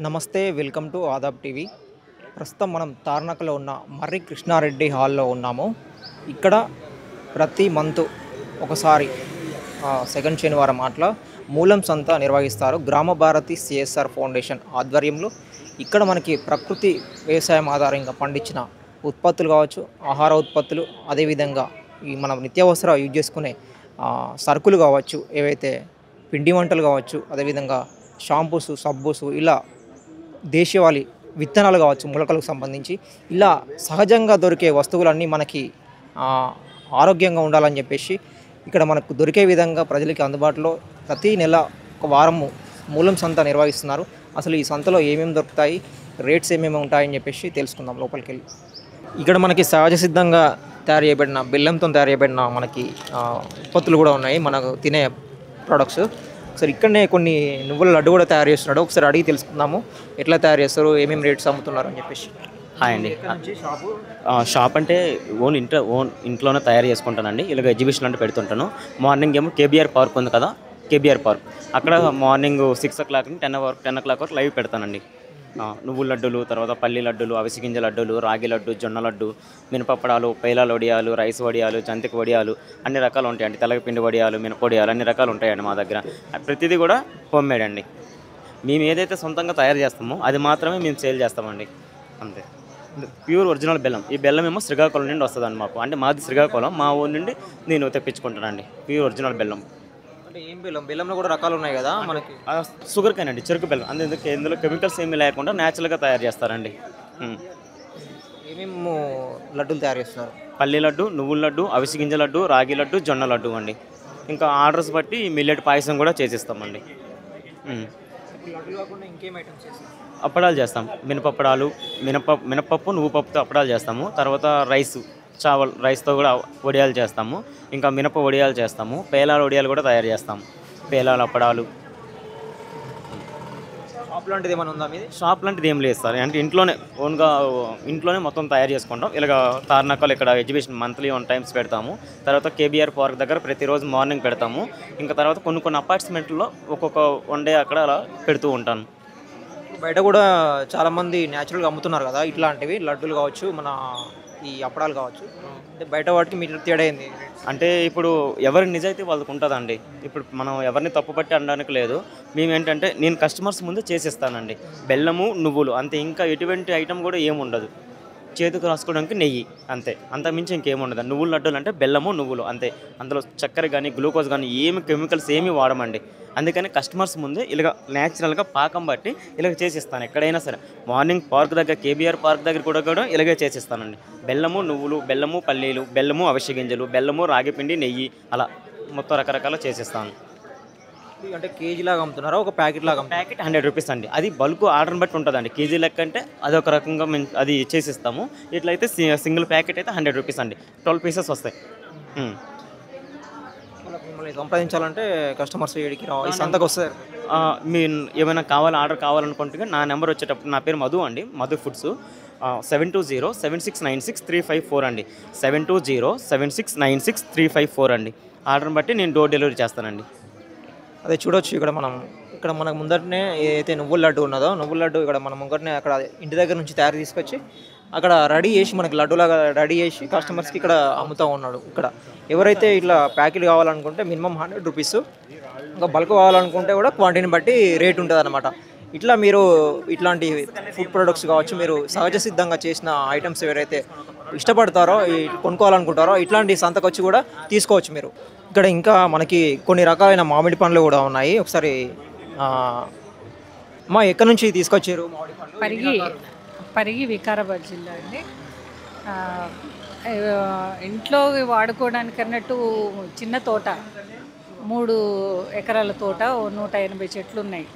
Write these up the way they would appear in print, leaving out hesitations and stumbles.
నమస్తే welcome to Aadab TV. ప్రస్తుతం మనం తార్నాకలో ఉన్న మర్రి కృష్ణారెడ్డి హాల్లో ఉన్నాము. ఇక్కడ ప్రతి మంత్ ఒకసారి సెకండ్ శనివారం అట్లా మూలం సంత నిర్వహిస్తారు. గ్రామ భారతి సిఎస్ఆర్ ఫౌండేషన్ ఆధ్వర్యంలో. ఇక్కడ మనకి ప్రకృతి వ్యవసాయం ఆధారంగా పండించిన ఉత్పత్తులు కావచ్చు, ఆహార ఉత్పత్తులు, అదేవిధంగా ఈ మనం నిత్యావసర యూజ్ చేసుకునే సరుకులు కావచ్చు, ఏవైతే పిండి వంటలు కావచ్చు, అదేవిధంగా షాంపూస్, సబ్బుస్, ఇలా దేశవాళీ విత్తనాలు కావచ్చు, మొలకలకు సంబంధించి ఇలా సహజంగా దొరికే వస్తువులన్నీ మనకి ఆరోగ్యంగా ఉండాలని చెప్పేసి ఇక్కడ మనకు దొరికే విధంగా ప్రజలకి అందుబాటులో ప్రతి నెల ఒక వారము మూలం సంత నిర్వహిస్తున్నారు. అసలు ఈ సంతలో ఏమేమి దొరుకుతాయి, రేట్స్ ఏమేమి ఉంటాయని చెప్పేసి తెలుసుకుందాం లోపలికి వెళ్ళి. ఇక్కడ మనకి సహజ సిద్ధంగా తయారు చేయబడిన బెల్లంతో తయారు చేయబడిన మనకి ఉత్పత్తులు కూడా ఉన్నాయి, మనకు తినే ప్రోడక్ట్స్. ఒకసారి ఇక్కడనే కొన్ని నువ్వుల లడ్డు కూడా తయారు చేస్తున్నాడు. ఒకసారి అడిగి తెలుసుకుందాము ఎట్లా తయారు చేస్తారు, ఏమేమి రేట్స్ అమ్ముతున్నారు అని చెప్పేసి. హాయ్ అండి. షాప్ అంటే ఇంట్లోనే తయారు చేసుకుంటానండి. ఇలాగ ఎగ్జిబిషన్ అంటే పెడుతుంటాను. మార్నింగ్ ఏమో కేబీఆర్ పార్క్ ఉంది కదా, కేబీఆర్ పార్క్ అక్కడ మార్నింగ్ 6 o'clock నుంచి 10 o'clock వరకు లైవ్ పెడతానండి. నువ్వుల లడ్డూలు, తర్వాత పల్లి లడ్డూలు, అవిసి గింజ లడ్డూలు, రాగి లడ్డు, జొన్న లడ్డు, మినపప్పడాలు, పేలాల వడియాలు, రైస్ వడియాలు, జంతిక వడియాలు, అన్ని రకాలు ఉంటాయండి. తెల్లగపిండి వడియాలు, మినప వడియాలు, అన్ని రకాలు ఉంటాయండి మా దగ్గర. ప్రతిదీ కూడా హోమ్ మేడ్ అండి. మేము ఏదైతే సొంతంగా తయారు చేస్తామో అది మాత్రమే మేము సేల్ చేస్తామండి, అంతే. ప్యూర్ ఒరిజినల్ బెల్లం. ఈ బెల్లం ఏమో శ్రీకాకుళం నుండి వస్తుందండి మాకు. అంటే మాది శ్రీకాకుళం, మా ఊరి నుండి నేను తెప్పించుకుంటానండి ప్యూర్ ఒరిజినల్ బెల్లం. అంటే ఏం బెల్లం? బెల్లంలో కూడా రకాలు ఉన్నాయి కదా మనకి. షుగర్ కేన్ అండి, చెరుకు బెల్లం. అందుకే ఇందులో కెమికల్స్ ఏమీ లేకుండా న్యాచురల్గా తయారు చేస్తారండి. ఏమేమి లడ్డూలు తయారు చేస్తున్నారు? పల్లి లడ్డు, నువ్వుల లడ్డు, అవిసి గింజ లడ్డు, రాగి లడ్డు, జొన్న లడ్డు అండి. ఇంకా ఆర్డర్స్ బట్టి మిల్లెట్ పాయసం కూడా చేసిస్తామండి. లడ్డు కాకుండా ఇంకేం ఐటమ్స్ చేస్తారు? అప్పడాలు చేస్తాం. మినపప్పడాలు, మినపప్పు నువ్వు పప్పుతో అప్పడాలు చేస్తాము. తర్వాత రైస్తో కూడా వడియాలు చేస్తాము. ఇంకా మినప వడియాలు చేస్తాము. పేలాల వడియాలు కూడా తయారు చేస్తాము. పేలాల అప్పడాలు. షాప్ లాంటిది ఏమైనా ఉందా మీది? షాప్ లాంటిది ఏం లేదు సార్. అంటే ఇంట్లోనే మొత్తం తయారు చేసుకుంటాం. ఇలాగ తార్నాకలు ఇక్కడ ఎగ్జిబిషన్ మంత్లీ 1 times పెడతాము. తర్వాత కేబీఆర్ పార్క్ దగ్గర ప్రతిరోజు మార్నింగ్ పెడతాము. ఇంకా తర్వాత కొన్ని అపార్ట్మెంట్లో ఒక్కొక్క 1 day అక్కడ అలా పెడుతూ ఉంటాను. బయట కూడా చాలామంది న్యాచురల్గా అమ్ముతున్నారు కదా ఇట్లాంటివి, లడ్డూలు కావచ్చు, మన ఈ అప్పడాలు కావచ్చు. అంటే బయట వాటికి మీరు తేడా ఏంది? అంటే ఇప్పుడు ఎవరి నిజాయితీ వాళ్ళకు ఉంటుందండి. ఇప్పుడు మనం ఎవరిని తప్పుపట్టి అనడానికి లేదు. మేమేంటంటే నేను కస్టమర్స్ ముందు చేసిస్తానండి. బెల్లము, నువ్వులు అంతే. ఇంకా ఎటువంటి ఐటమ్ కూడా ఏముండదు. చేతికి రాసుకోవడానికి నెయ్యి అంతే, అంతకుమించి ఇంకేముండదు. నువ్వుల లడ్డూలు అంటే బెల్లము, నువ్వులు అంతే. అందులో చక్కెర కానీ గ్లూకోజ్ కానీ ఏమి కెమికల్స్ ఏమీ వాడమండి. అందుకని కస్టమర్స్ ముందు ఇలాగ న్యాచురల్గా పాకం బట్టి ఇలాగ చేసిస్తాను. ఎక్కడైనా సరే మార్నింగ్ పార్క్ దగ్గర, కేబీఆర్ పార్క్ దగ్గర కూడా ఇలాగే చేసిస్తానండి. బెల్లము, నువ్వులు, బెల్లము, పల్లీలు, బెల్లము, అవిసె గింజలు, బెల్లము, రాగిపిండి, నెయ్యి, అలా మొత్తం రకరకాల చేసిస్తాను. అంటే కేజీ లాగా అమ్ముతున్నారా, ఒక ప్యాకెట్ లాగా? ప్యాకెట్ 100 rupees అండి. అది బల్క్ ఆర్డర్ని బట్టి ఉంటుందండి. కేజీ లెక్క అంటే అదొక రకంగా మేము అది చేసిస్తాము. ఇట్లయితే సింగిల్ ప్యాకెట్ అయితే 100 rupees అండి. 12 pieces వస్తాయి. మిమ్మల్ని సంప్రదించాలంటే కస్టమర్స్ ఏడికి ఈ సంతకు వస్తారు. మీరు ఏమైనా ఆర్డర్ కావాలనుకుంటే నా నెంబర్ వచ్చేటప్పుడు, నా పేరు మధు అండి, మధు ఫుడ్స్. 720-7696-354 అండి. 720-7696-354 అండి. ఆర్డర్ని బట్టి నేను డోర్ డెలివరీ చేస్తానండి. అదే చూడొచ్చు ఇక్కడ మనకు ముందరనే ఏదైతే నువ్వుల లడ్డు ఉన్నదో, నువ్వుల లడ్డు ఇక్కడ మన ముందరనే అక్కడ ఇంటి దగ్గర నుంచి తయారు తీసుకొచ్చి అక్కడ రెడీ చేసి మనకి లడ్డూలాగా రెడీ చేసి కస్టమర్స్కి ఇక్కడ అమ్ముతూ ఉన్నాడు. ఇక్కడ ఎవరైతే ఇట్లా ప్యాకెట్ కావాలనుకుంటే మినిమం 100 rupees, ఇంకా బల్క్ కావాలనుకుంటే కూడా క్వాంటిటీని బట్టి రేట్ ఉంటుంది అన్నమాట. ఇట్లా మీరు ఇట్లాంటి ఫుడ్ ప్రొడక్ట్స్ కావచ్చు, మీరు సహజ సిద్ధంగా చేసిన ఐటమ్స్ ఎవరైతే ఇష్టపడతారో, కొనుక్కోవాలనుకుంటారో ఇట్లాంటి సంతకు వచ్చి కూడా తీసుకోవచ్చు మీరు. ఇక్కడ ఇంకా మనకి కొన్ని రకాలైన మామిడి పండ్లు కూడా ఉన్నాయి. ఒకసారి ఎక్కడి నుంచి తీసుకొచ్చారు మామిడి పండ్లు? పరిగి వికారాబాద్ జిల్లా అండి. ఇంట్లో వాడుకోవడానికి అన్నట్టు చిన్న తోట, 3 ఎకరాల తోట, 180 చెట్లు ఉన్నాయి.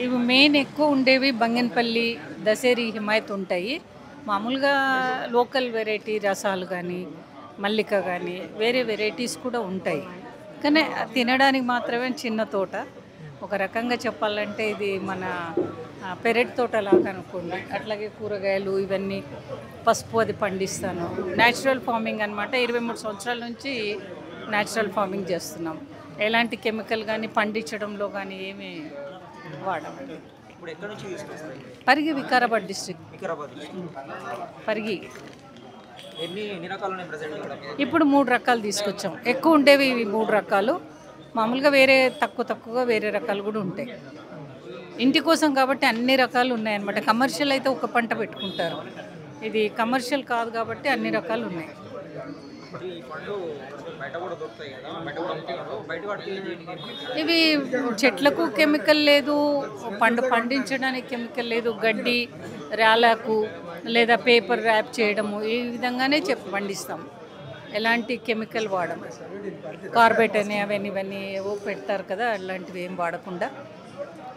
ఇవి మెయిన్ ఎక్కువ ఉండేవి బంగన్పల్లి, దసేరి, హిమాయత్ ఉంటాయి. మామూలుగా లోకల్ వెరైటీ రసాలు కానీ, మల్లిక కానీ, వేరే వెరైటీస్ కూడా ఉంటాయి. కానీ తినడానికి మాత్రమే చిన్న తోట. ఒక రకంగా చెప్పాలంటే ఇది మన పెరటి తోట లాగా అనుకోండి. అట్లాగే కూరగాయలు ఇవన్నీ పసుపు అది పండిస్తాను. న్యాచురల్ ఫార్మింగ్ అనమాట. 23 సంవత్సరాల నుంచి న్యాచురల్ ఫార్మింగ్ చేస్తున్నాం. ఎలాంటి కెమికల్ కానీ పండించడంలో కానీ ఏమీ వాడమండి. ఇప్పుడు ఎక్కడి నుంచి తీసుకొస్తారు? పరిగి వికారాబాద్ డిస్ట్రిక్ట్. వికారాబాద్. పరిగి. ఎన్ని రకాలు ఉన్నాయి ప్రెసెంట్ ఇక్కడ? ఇప్పుడు 3 రకాలు తీసుకొచ్చాం. ఎక్కువ ఉండేవి ఇవి 3 రకాలు. మామూలుగా వేరే తక్కువగా వేరే రకాలు కూడా ఉంటాయి. ఇంటి కోసం కాబట్టి అన్ని రకాలు ఉన్నాయన్నమాట. కమర్షియల్ అయితే ఒక పంట పెట్టుకుంటారు, ఇది కమర్షియల్ కాదు కాబట్టి అన్ని రకాలు ఉన్నాయి. ఈ పండు బయట కూడా దొరుకుతాయి కదా, బయట కూడా అమ్ముతున్నారు. బయట వాటికి ఇవి చెట్లకు కెమికల్ లేదు, పండు పండించడానికి కెమికల్ లేదు, గడ్డి రాలకు లేదా పేపర్ ర్యాప్ చేయడము ఈ విధంగానే పండిస్తాం. ఎలాంటి కెమికల్ వాడము. కార్బేట్ అని అవన్నీ ఏవో పెడతారు కదా, అలాంటివి ఏం వాడకుండా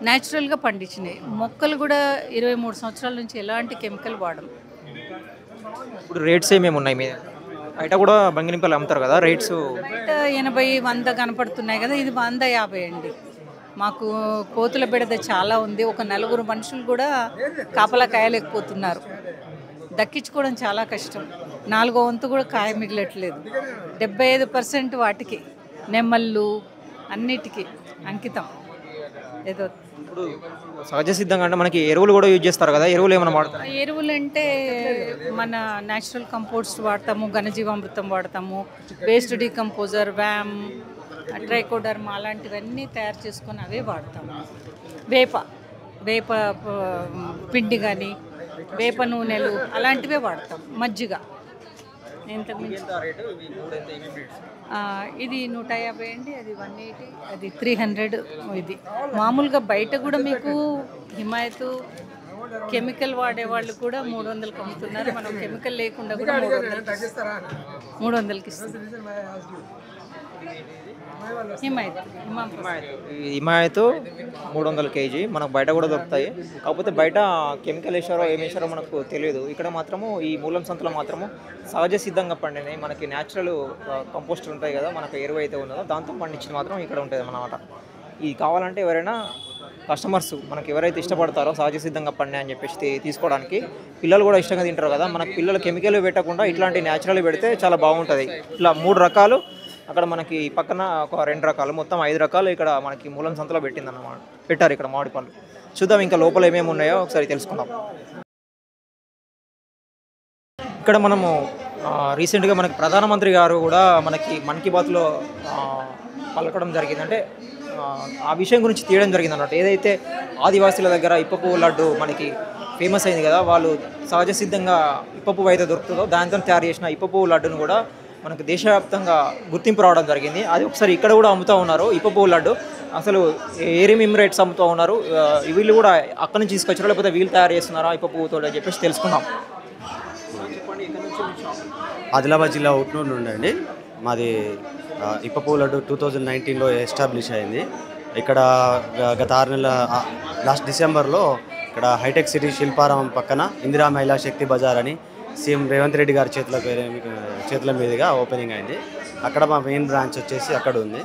న్యాచురల్గా పండించినాయి. మొక్కలు కూడా 23 సంవత్సరాల నుంచి ఎలాంటి కెమికల్ వాడము. ఇప్పుడు రేట్స్ ఏమేమి ఉన్నాయి మీద? బయట కూడా బంగినపల్లి అమ్ముతారు కదా, రేట్స్ బయట 80, 100 కనపడుతున్నాయి కదా, ఇది 150 అండి. మాకు కోతుల బెడద చాలా ఉంది. ఒక 4 మనుషులు కూడా కాపలా కాయలేకపోతున్నారు. దక్కించుకోవడం చాలా కష్టం. 4వ వంతు కూడా కాయ మిగలట్లేదు. 75% వాటికి నెమ్మళ్ళు అన్నిటికీ అంకితం. ఏదో ఇప్పుడు సహజ సిద్ధంగా అంటే మనకి ఎరువులు కూడా యూజ్ చేస్తారు కదా, ఎరువులు ఏమైనా వాడతారు? ఎరువులు అంటే మన న్యాచురల్ కంపోస్ట్ వాడతాము, ఘనజీవామృతం వాడతాము, వేస్ట్ డీకంపోజర్, వ్యామ్, ట్రైకోడర్మా అలాంటివన్నీ తయారు చేసుకొని అవే వాడతాము. వేప పిండి కానీ వేప నూనెలు అలాంటివే వాడతాం. మజ్జిగ ఇది 150 అండి, అది 180, అది 300. ఇది మామూలుగా బయట కూడా మీకు హిమాయత్ కెమికల్ వాడేవాళ్ళు కూడా 300కి అమ్ముతున్నారు. మనం కెమికల్ లేకుండా కూడా 300కి ఇస్తాం. హిమాయత్ 300 kg మనకు బయట కూడా దొరుకుతాయి. కాకపోతే బయట కెమికల్ వేసారో ఏం వేసారో మనకు తెలియదు. ఇక్కడ మాత్రము ఈ మూలం సంతలో మాత్రము సహజ సిద్ధంగా పండినాయి. మనకి న్యాచురల్ కంపోస్ట్ ఉంటాయి కదా, మనకు ఎరువు అయితే ఉన్నదో దాంతో పండించింది మాత్రం ఇక్కడ ఉంటుంది అన్నమాట. ఇది కావాలంటే ఎవరైనా కస్టమర్స్ మనకి ఎవరైతే ఇష్టపడతారో సహజ సిద్ధంగా పండి అని చెప్పేసి తీసుకోవడానికి, పిల్లలు కూడా ఇష్టంగా తింటారు కదా, మనకు పిల్లలు కెమికల్ పెట్టకుండా ఇట్లాంటి న్యాచురల్ పెడితే చాలా బాగుంటుంది. ఇట్లా 3 రకాలు అక్కడ మనకి పక్కన ఒక 2 రకాలు, మొత్తం 5 రకాలు ఇక్కడ మనకి మూలం సంతలో పెట్టిందన్నమాట, పెట్టారు ఇక్కడ మామిడి పళ్ళు. చూద్దాం ఇంకా లోపల ఏమేమి ఉన్నాయో ఒకసారి తెలుసుకుందాం. ఇక్కడ మనము రీసెంట్గా మనకి ప్రధానమంత్రి గారు కూడా మనకి మన్ కీ బాత్లో పలకడం జరిగింది. అంటే ఆ విషయం గురించి తీయడం జరిగింది అన్నట్టు. ఏదైతే ఆదివాసీల దగ్గర ఇప్ప పువ్వు లడ్డు మనకి ఫేమస్ అయింది కదా, వాళ్ళు సహజ సిద్ధంగా ఇప్ప పువ్వు అయితే దొరుకుతుందో దాంతో తయారు చేసిన ఇప్ప పువ్వు లడ్డును కూడా మనకు దేశవ్యాప్తంగా గుర్తింపు రావడం జరిగింది. అది ఒకసారి ఇక్కడ కూడా అమ్ముతూ ఉన్నారు ఇప్ప పువ్వు లడ్డు. అసలు ఏరేమి రేట్స్ అమ్ముతూ ఉన్నారు, వీళ్ళు కూడా అక్కడి నుంచి తీసుకొచ్చారో లేకపోతే వీళ్ళు తయారు చేస్తున్నారా ఇప్ప పువ్వుతో అని చెప్పేసి తెలుసుకుందాం. ఆదిలాబాద్ జిల్లా ఉట్నూరు నుండి అండి. మాది ఇప్ప పువ్వు లడ్డు 2019లో ఎస్టాబ్లిష్ అయింది. ఇక్కడ గత 6 నెలల లాస్ట్ డిసెంబర్లో ఇక్కడ హైటెక్ సిటీ శిల్పారామం పక్కన ఇందిరా మహిళా శక్తి బజార్ అని సీఎం రేవంత్ రెడ్డి గారి చేతుల మీదుగా ఓపెనింగ్ అయింది. అక్కడ మా మెయిన్ బ్రాంచ్ వచ్చేసి అక్కడ ఉంది.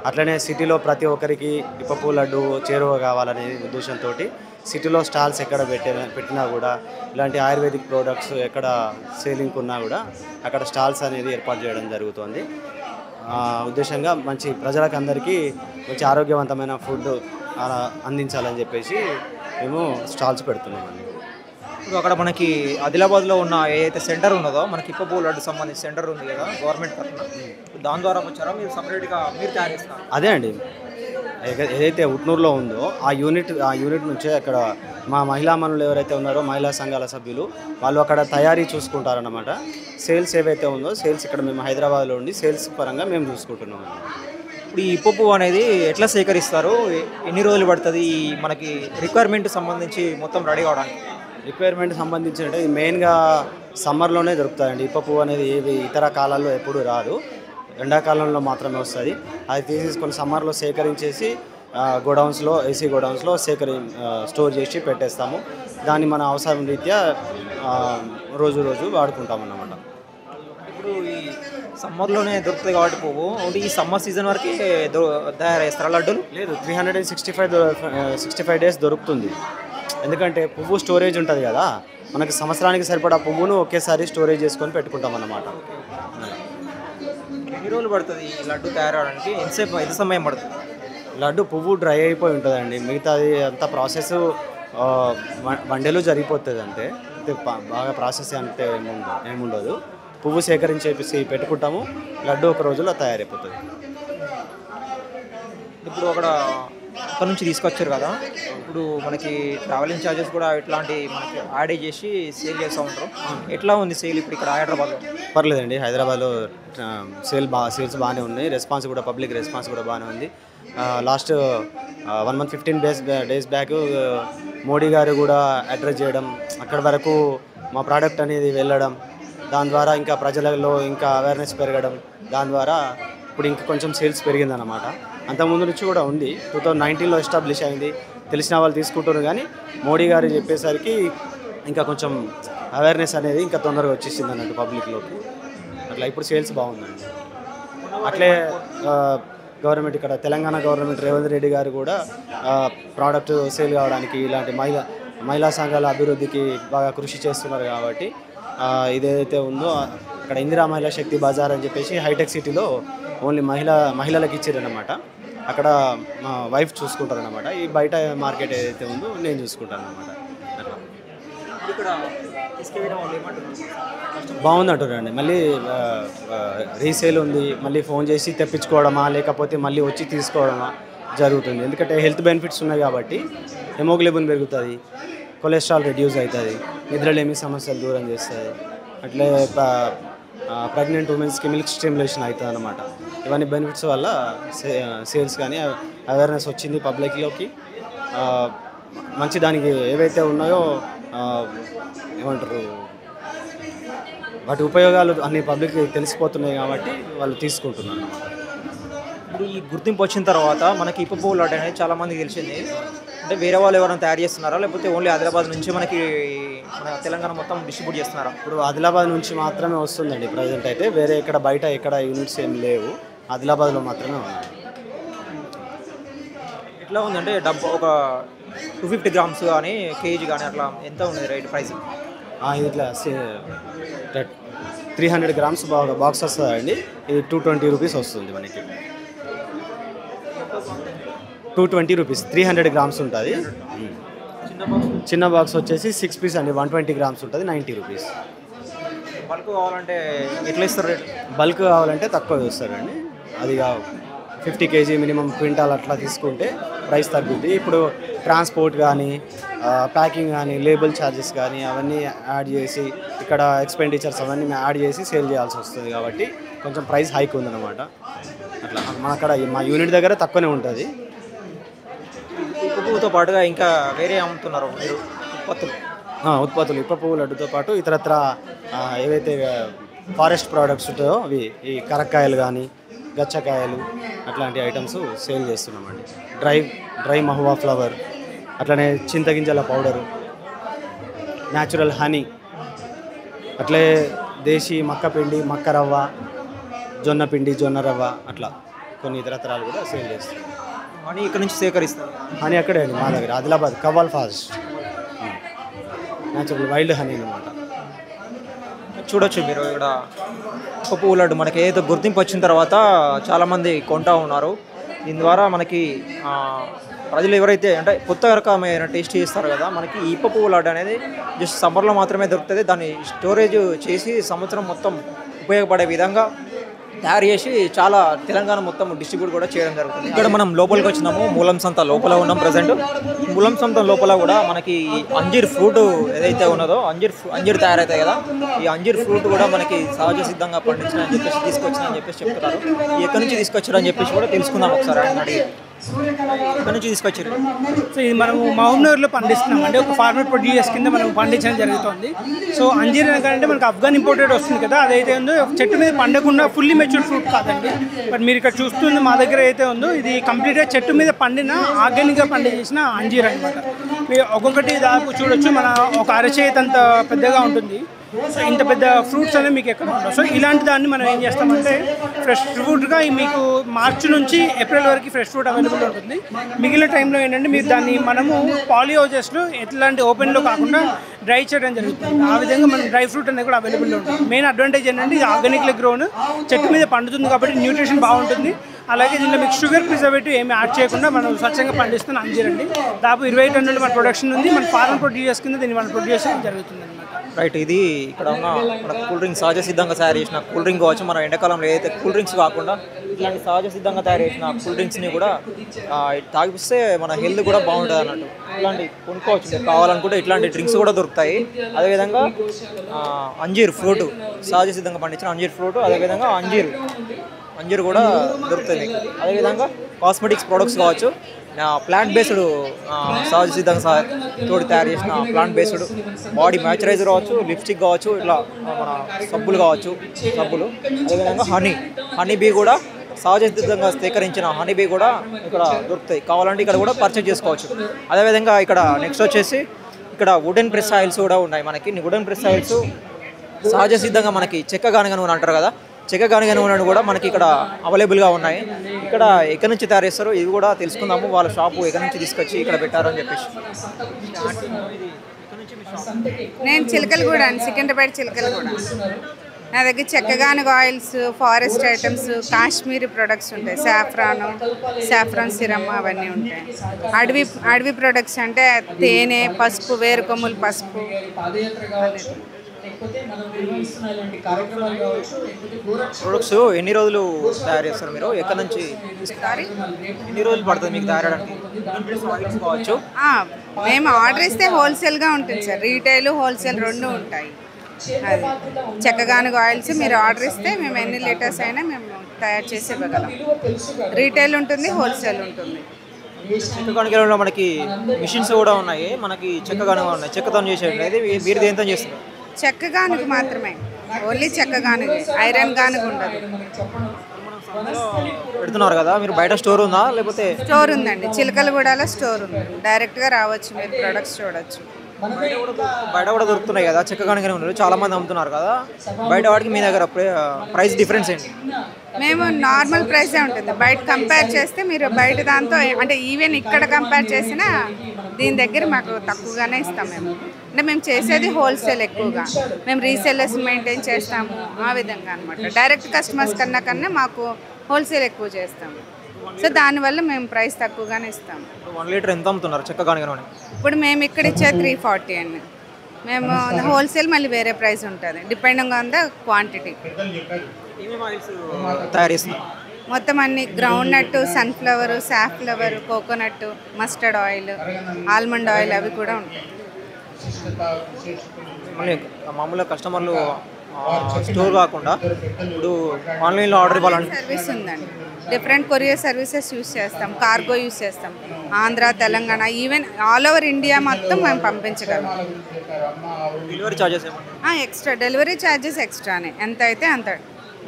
అట్లనే సిటీలో ప్రతి ఒక్కరికి ఇప్ప పువ్వు లడ్డు చేరువ కావాలనే ఉద్దేశంతో సిటీలో స్టాల్స్ ఎక్కడ పెట్టినా కూడా ఇలాంటి ఆయుర్వేదిక్ ప్రోడక్ట్స్ ఎక్కడ సేలింగ్ ఉన్నా కూడా అక్కడ స్టాల్స్ అనేది ఏర్పాటు చేయడం జరుగుతుంది. ఉద్దేశంగా మంచి ప్రజలకు అందరికీ మంచి ఆరోగ్యవంతమైన ఫుడ్ అందించాలని చెప్పేసి మేము స్టాల్స్ పెడుతున్నామండి. ఇప్పుడు అక్కడ మనకి ఆదిలాబాద్లో ఉన్న ఏదైతే సెంటర్ ఉన్నదో మనకి ఇప్ప పువ్వు లడ్డు సంబంధించి సెంటర్ ఉంది కదా గవర్నమెంట్ తరఫున, దాని ద్వారా వచ్చారా మీరు సపరేట్గా మీరు తయారు చేస్తారు? అదే అండి, ఏదైతే ఉట్నూరులో ఉందో ఆ యూనిట్ నుంచే అక్కడ మా మహిళా మనులు ఎవరైతే ఉన్నారో మహిళా సంఘాల సభ్యులు వాళ్ళు అక్కడ తయారీ చూసుకుంటారన్నమాట. సేల్స్ ఏవైతే ఉందో సేల్స్ ఇక్కడ మేము హైదరాబాద్లో ఉండి సేల్స్ పరంగా మేము చూసుకుంటున్నాం. ఇప్పుడు ఈ ఇప్ప పువ్వు అనేది ఎట్లా సేకరిస్తారు, ఎన్ని రోజులు పడుతుంది, మనకి రిక్వైర్మెంట్ సంబంధించి మొత్తం రెడీ కావడానికి? రిక్వైర్మెంట్ సంబంధించి అంటే మెయిన్గా సమ్మర్లోనే దొరుకుతాయండి. ఇప్ప పువ్వు అనేది ఏవి ఇతర కాలాల్లో ఎప్పుడు రాదు, ఎండాకాలంలో మాత్రమే వస్తుంది. అది తీసుకొని సమ్మర్లో సేకరించేసి గోడౌన్స్లో ఏసీ గోడౌన్స్లో స్టోర్ చేసి పెట్టేస్తాము. దాన్ని మన అవసరం రీత్యా రోజు వాడుకుంటాం అన్నమాట. ఇప్పుడు ఈ సమ్మర్లోనే దొరుకుతుంది కాబట్టి పువ్వు ఓన్లీ ఈ సమ్మర్ సీజన్ వరకు తయారు చేస్తారా లడ్డూలు? లేదు, 365 డేస్ దొరుకుతుంది. ఎందుకంటే పువ్వు స్టోరేజ్ ఉంటుంది కదా, మనకి సంవత్సరానికి సరిపడా పువ్వును ఒకేసారి స్టోరేజ్ చేసుకొని పెట్టుకుంటాం అన్నమాట. ఎన్ని రోజులు పడుతుంది ఈ లడ్డు తయారవడానికి? ఎంత సమయం పడుతుంది? లడ్డు పువ్వు డ్రై అయిపోయి ఉంటుందండి, మిగతాది అంతా ప్రాసెస్ వన్ డేలో జరిగిపోతుంది అంటే బాగా ప్రాసెస్ అంటే ఏముండదు. పువ్వు సేకరించేసి పెట్టుకుంటాము, లడ్డు ఒక రోజులో తయారైపోతుంది. ఇప్పుడు అక్కడ నుంచి తీసుకొచ్చారు కదా, ఇప్పుడు మనకి ట్రావెలింగ్ ఛార్జెస్ కూడా ఇట్లాంటి మనకి యాడ్ చేసి సేల్ చేస్తూ ఉంటారు. ఎట్లా ఉంది సేల్ ఇప్పుడు ఇక్కడ హైదరాబాద్లో? పర్లేదండి, హైదరాబాద్లో సేల్స్ బాగానే ఉన్నాయి. రెస్పాన్స్ కూడా, పబ్లిక్ రెస్పాన్స్ కూడా బాగానే ఉంది. Last 1 month 15 days back Modi గారు కూడా అడ్రస్ చేయడం, అక్కడి వరకు మా ప్రోడక్ట్ అనేది వెళ్ళడం, దాని ద్వారా ఇంకా ప్రజలలో ఇంకా అవేర్నెస్ పెరగడం, దాని ద్వారా ఇప్పుడు ఇంకా కొంచెం సేల్స్ పెరిగిందన్నమాట. అంతకుముందు నుంచి కూడా ఉంది, 2019లో ఎస్టాబ్లిష్ అయింది, తెలిసిన వాళ్ళు తీసుకుంటారు. కానీ మోడీ గారు చెప్పేసరికి ఇంకా కొంచెం అవేర్నెస్ అనేది ఇంకా తొందరగా వచ్చేసింది అన్నట్టు పబ్లిక్లోకి. అట్లా ఇప్పుడు సేల్స్ బాగుందండి. అట్లే గవర్నమెంట్ ఇక్కడ తెలంగాణ గవర్నమెంట్ రేవంత్ రెడ్డి గారు కూడా ప్రోడక్ట్ సేల్ కావడానికి ఇలాంటి మహిళా సంఘాల అభివృద్ధికి బాగా కృషి చేస్తున్నారు. కాబట్టి ఇదేదైతే ఉందో అక్కడ ఇందిరా మహిళా శక్తి బజార్ అని చెప్పేసి హైటెక్ సిటీలో ఓన్లీ మహిళలకు ఇచ్చారనమాట. అక్కడ మా వైఫ్ చూసుకుంటారనమాట. ఈ బయట మార్కెట్ ఏదైతే ఉందో నేను చూసుకుంటాను అనమాట. అట్లా బాగుంది అంటారండి. మళ్ళీ రీసేల్ ఉంది, మళ్ళీ ఫోన్ చేసి తెప్పించుకోవడమా లేకపోతే మళ్ళీ వచ్చి తీసుకోవడమా జరుగుతుంది. ఎందుకంటే హెల్త్ బెనిఫిట్స్ ఉన్నాయి కాబట్టి హెమోగ్లోబిన్ పెరుగుతుంది, కొలెస్ట్రాల్ రెడ్యూస్ అవుతుంది, నిద్రలేమి సమస్యలు దూరం చేస్తుంది. అట్లే ప్రెగ్నెంట్ ఉమెన్స్కి మిల్క్ స్టిమ్యులేషన్ అవుతుంది అన్నమాట. ఇవన్నీ బెనిఫిట్స్ వల్ల సేల్స్ కానీ అవేర్నెస్ వచ్చింది పబ్లిక్లోకి. మంచి దానికి ఏవైతే ఉన్నాయో ఏమంటారు, వాటి ఉపయోగాలు అన్ని పబ్లిక్కి తెలిసిపోతున్నాయి కాబట్టి వాళ్ళు తీసుకుంటున్నారు. ఇప్పుడు ఈ గుర్తింపు వచ్చిన తర్వాత మనకి ఇప్ప పువ్వు లడ్డు అనేది చాలామందికి తెలిసింది. అంటే వేరే వాళ్ళు ఎవరైనా తయారు చేస్తున్నారా, లేకపోతే ఓన్లీ ఆదిలాబాద్ నుంచి మనకి మన తెలంగాణ మొత్తం డిస్ట్రిబ్యూట్ చేస్తున్నారా? ఇప్పుడు ఆదిలాబాద్ నుంచి మాత్రమే వస్తుందండి ప్రజెంట్ అయితే. వేరే ఇక్కడ బయట ఎక్కడ యూనిట్స్ ఏం లేవు, ఆదిలాబాద్లో మాత్రమే ఉన్నాయి. ఎట్లా ఉందంటే డబ్బు ఒక 250 grams కానీ కేజీ కానీ అట్లా ఎంత ఉంది రైట్ ప్రైస్? ఇట్లా 300 grams బాక్స్ వస్తుందండి. ఇది 220 rupees వస్తుంది మనకి. 220 rupees 300 grams ఉంటుంది. చిన్న బాక్స్ వచ్చేసి 6 pieces అండి, 120 grams ఉంటుంది, 90 rupees. బల్క్ కావాలంటే ఎట్లా ఇస్తారు రేట్? బల్క్ కావాలంటే తక్కువ ఇస్తారండి. అది 50 kg మినిమం క్వింటాల్ అట్లా తీసుకుంటే ప్రైస్ తగ్గుద్ది. ఇప్పుడు ట్రాన్స్పోర్ట్ కానీ ప్యాకింగ్ కానీ లేబుల్ ఛార్జెస్ కానీ అవన్నీ యాడ్ చేసి ఇక్కడ ఎక్స్పెండిచర్స్ అవన్నీ యాడ్ చేసి సేల్ చేయాల్సి వస్తుంది. కాబట్టి కొంచెం ప్రైస్ హైక్ ఉందన్నమాట. అట్లా మన అక్కడ మా యూనిట్ దగ్గర తక్కువనే ఉంటుంది. ఇప్ప పువ్వుతో పాటుగా ఇంకా వేరే అమ్ముతున్నారు మీరు ఉత్పత్తులు? ఇప్ప పువ్వు లడ్డుతో పాటు ఇతరత్ర ఏవైతే ఫారెస్ట్ ప్రోడక్ట్స్ ఉంటాయో అవి, ఈ కరక్కాయలు కానీ గచ్చకాయలు అట్లాంటి ఐటమ్స్ సేల్ చేస్తున్నామండి. డ్రై మహువా ఫ్లవర్, అట్లనే చింతగింజల పౌడరు, న్యాచురల్ హనీ, అట్లే దేశీ మక్క పిండి, మక్క రవ్వ, జొన్న పిండి, జొన్న రవ్వ, అట్లా కొన్ని ఇతరత్రాలు కూడా సేల్ చేస్తున్నాం. హనీ ఇక్కడ నుంచి సేకరిస్తారు? హనీ అక్కడే అండి మా దగ్గర, Adilabad Kawal forest natural wild honey అనమాట. చూడొచ్చు మీరు ఇక్కడ ఇప్ప పువ్వు లడ్డు మనకి ఏదో గుర్తింపు వచ్చిన తర్వాత చాలామంది కొంటా ఉన్నారు. దీని ద్వారా మనకి ప్రజలు ఎవరైతే అంటే కొత్త రకమైన టేస్ట్ చేస్తారు కదా, మనకి ఈ ఇప్ప పువ్వు లడ్డు అనేది జస్ట్ సమ్మర్లో మాత్రమే దొరుకుతుంది. దాన్ని స్టోరేజ్ చేసి సంవత్సరం మొత్తం ఉపయోగపడే విధంగా తయారు చేసి చాలా తెలంగాణ మొత్తం డిస్ట్రిబ్యూట్ కూడా చేయడం జరుగుతుంది. ఇక్కడ మనం లోపలికి వచ్చినాము, మూలం సంత లోపల ఉన్నాం ప్రజెంట్. మూలం సంత లోపల కూడా మనకి అంజీర్ ఫ్రూట్ ఏదైతే ఉన్నదో అంజీర్ తయారవుతాయి కదా, ఈ అంజీర్ ఫ్రూట్ కూడా మనకి సహజ సిద్ధంగా పండించిన అని చెప్పేసి తీసుకొచ్చిన చెప్పేసి చెప్తున్నారు. ఎక్కడి నుంచి తీసుకొచ్చారని చెప్పేసి కూడా తెలుసుకుందాం ఒకసారి ఆయన అడిగి. ఎక్కడి నుంచి తీసుకొచ్చారు? సో ఇది మనము మహబూబ్నగర్లో పండిస్తున్నాం అంటే ఒక ఫార్మర్ ప్రొడ్యూసర్స్ కింద మనం పండించడం జరుగుతుంది. సో అంజీర్ అంటే మనకు ఆఫ్ఘన్ ఇంపోర్టెడ్ వస్తుంది కదా, అదైతే ఉందో చెట్టు మీద పండకుండా ఫుల్లీ మెచ్యూర్డ్ ఫ్రూట్ కాదండి. బట్ మీరు ఇక్కడ చూస్తుంది మా దగ్గర అయితే ఉందో ఇది కంప్లీట్గా చెట్టు మీద పండిన ఆర్గానిక్గా పండించేసిన అంజీర్ అనమాట. ఒక్కొక్కటి దాదాపు చూడొచ్చు, మన ఒక అరచేతి అంత పెద్దగా ఉంటుంది. సో ఇంత పెద్ద ఫ్రూట్స్ అనేవి మీకు ఎక్కడ ఉండవు. సో ఇలాంటి దాన్ని మనం ఏం చేస్తామంటే ఫ్రెష్ ఫ్రూట్గా మీకు మార్చి నుంచి ఏప్రిల్ వరకు ఫ్రెష్ ఫ్రూట్ అవైలబుల్ ఉంటుంది. మిగిలిన టైంలో ఏంటంటే మీరు దాన్ని మనము పాలీ హౌజెస్లో ఎట్లాంటి ఓపెన్లో కాకుండా డ్రై చేయడం జరుగుతుంది. ఆ విధంగా మనం డ్రై ఫ్రూట్ అనేది కూడా అవైలబుల్లో ఉంటుంది. మెయిన్ అడ్వాంటేజ్ ఏంటంటే ఇది ఆర్గానిక్లో గ్రోన్ చెట్టు మీద పండుతుంది కాబట్టి న్యూట్రిషన్ బాగుంటుంది. అలాగే దీనిలో మీకు షుగర్ ప్రిజర్వేటివ్ ఏమి యాడ్ చేయకుండా మనం స్వచ్ఛంగా పండిస్తున్న అంజీర్ అండి. దాదాపు 20 టన్నులు మన ప్రొడక్షన్ ఉంది. మన ఫారెన్ ప్రొడ్యూసర్స్ కింద దీన్ని మనం ప్రొడ్యూస్ చేయడం జరుగుతుంది అనమాట. రైట్, ఇది ఇక్కడ ఉన్న మన కూల్ డ్రింక్స్ సహజ సిద్ధంగా తయారు చేసిన కూల్ డ్రింక్ కావచ్చు. మన ఎండాకాలంలో ఏదైతే కూల్ డ్రింక్స్ కాకుండా ఇట్లాంటి సహజ సిద్ధంగా తయారు చేసిన కూల్ డ్రింక్స్ని కూడా తాగిస్తే మన హెల్త్ కూడా బాగుంటుంది అన్నట్టు. ఇట్లాంటి కొనుక్కోవచ్చు, మీకు కావాలనుకుంటే ఇట్లాంటి డ్రింక్స్ కూడా దొరుకుతాయి. అదేవిధంగా అంజీర్ ఫ్రూట్, సహజ సిద్ధంగా పండించిన అంజీర్ ఫ్రూట్, అదేవిధంగా అంజీర్ కూడా దొరుకుతుంది మీకు. అదేవిధంగా కాస్మెటిక్స్ ప్రొడక్ట్స్ కావచ్చు, ప్లాంట్ బేస్డ్ సహజ సిద్ధంగా తోటి తయారు చేసిన ప్లాంట్ బేస్డ్ బాడీ మాయిశ్చరైజర్ కావచ్చు, లిప్స్టిక్ కావచ్చు, ఇట్లా మన సబ్బులు కావచ్చు, సబ్బులు. అదేవిధంగా హనీ బీ కూడా సహజ సిద్ధంగా సేకరించిన హనీ బీ కూడా ఇక్కడ దొరుకుతాయి. కావాలంటే ఇక్కడ కూడా పర్చేజ్ చేసుకోవచ్చు. అదేవిధంగా ఇక్కడ నెక్స్ట్ వచ్చేసి ఇక్కడ వుడెన్ ప్రెస్ ఆయిల్స్ కూడా ఉన్నాయి మనకి. వుడెన్ ప్రెస్ ఆయిల్స్ సహజ సిద్ధంగా మనకి చెక్క గానుగ నూనె అంటారు కదా, చెక్క గానుగ నూనె కూడా మనకి ఇక్కడ అవైలబుల్గా ఉన్నాయి. ఇక్కడ ఎక్కడి నుంచి తయారు చేస్తారో ఇది కూడా తెలుసుకుందాము. వాళ్ళ షాపు ఎక్కడి నుంచి తీసుకొచ్చి ఇక్కడ పెట్టారని చెప్పేసి. నేను చిలకలగూడ అండి, సికింద్రాబాద్ చిలకలగూడ. నా దగ్గర చెక్కగానుగ oils, forest items, Kashmiri products ఉంటాయి. సాఫ్రాన్ సిరమ్ అవన్నీ ఉంటాయి. అడవి ప్రొడక్ట్స్ అంటే తేనె, పసుపు, వేరుకొమ్ములు పసుపు. ప్రొడక్ట్స్ ఎన్ని రోజులు తయారు చేస్తారు మీరు? ఎక్కడి నుంచి ఎన్ని రోజులు పడుతుంది మీకు తయారడానికి? కావచ్చు, మేము ఆర్డర్ ఇస్తే హోల్సేల్గా ఉంటుంది సార్. రీటైల్, హోల్సేల్ రెండు ఉంటాయి. అది చెక్కగానుగ ఆయిల్స్ మీరు ఆర్డర్ ఇస్తే మేము ఎన్ని లీటర్స్ అయినా మేము తయారు చేసి ఇవ్వగలం. రీటైల్ ఉంటుంది, హోల్సేల్ ఉంటుంది. చెక్క గానుగలో మనకి మిషన్స్ కూడా ఉన్నాయి. మనకి చెక్క గానుగ ఉన్నాయి, చెక్కతో చేసేది. మీరు దేంతో చేస్తున్నారు? చెక్క గానుగ మాత్రమే, ఓన్లీ చెక్క గానుగ, ఐరన్ గానుగ ఉండదు. పెడుతున్నారు కదా మీరు, బయట స్టోర్ ఉందా లేకపోతే? స్టోర్ ఉందండి, చిలకలగూడలో స్టోర్ ఉంది. డైరెక్ట్గా రావచ్చు, మీరు ప్రొడక్ట్స్ చూడొచ్చు. బయట కూడా దొరుకుతున్నాయి కదా చెక్క గానుగనే ఉన్నారు, చాలా మంది అమ్ముతున్నారు కదా. బయట వాటికి మీ దగ్గర ప్రైస్ డిఫరెన్స్ ఏంటి? మేము నార్మల్ ప్రైసే ఉంటుంది. బయట కంపేర్ చేస్తే మీరు బయట దాంతో అంటే ఈవెన్ ఇక్కడ కంపేర్ చేసినా దీని దగ్గర మాకు తక్కువగానే ఇస్తాం. అంటే మేము చేసేది హోల్సేల్ ఎక్కువగా, మేము రీసేలర్స్ మెయింటైన్ చేస్తాము ఆ విధంగా అనమాట. డైరెక్ట్ కస్టమర్స్ కన్నా మాకు హోల్సేల్ ఎక్కువ చేస్తాము. సో దానివల్ల మేము ప్రైస్ తక్కువగానే ఇస్తాము. 1 లీటర్ ఎంత అమ్ముతున్నారు చెక్క గానుగ? ఇప్పుడు మేము ఇక్కడ ఇచ్చే 340 అండి. మేము హోల్సేల్ మళ్ళీ వేరే ప్రైస్ ఉంటుంది, డిపెండింగ్ ఆన్ ద క్వాంటిటీ. తయారు చేస్తున్నారు మొత్తం అన్ని groundnut, sunflower, safflower, coconut, mustard oil, almond oil అవి కూడా ఉంటాయి. మామూలుగా కస్టమర్లు స్టోర్ కాకుండా ఇప్పుడు ఆన్లైన్లో ఆర్డర్ ఇవ్వాలంటే సర్వీస్ ఉందండి. డిఫరెంట్ కొరియర్ సర్వీసెస్ యూస్ చేస్తాం, కార్గో యూస్ చేస్తాం. Andhra, Telangana, even all over India మొత్తం మేము పంపించగలం. Delivery charges extra, delivery charges ఎక్స్ట్రానే. ఎంత అయితే అంత,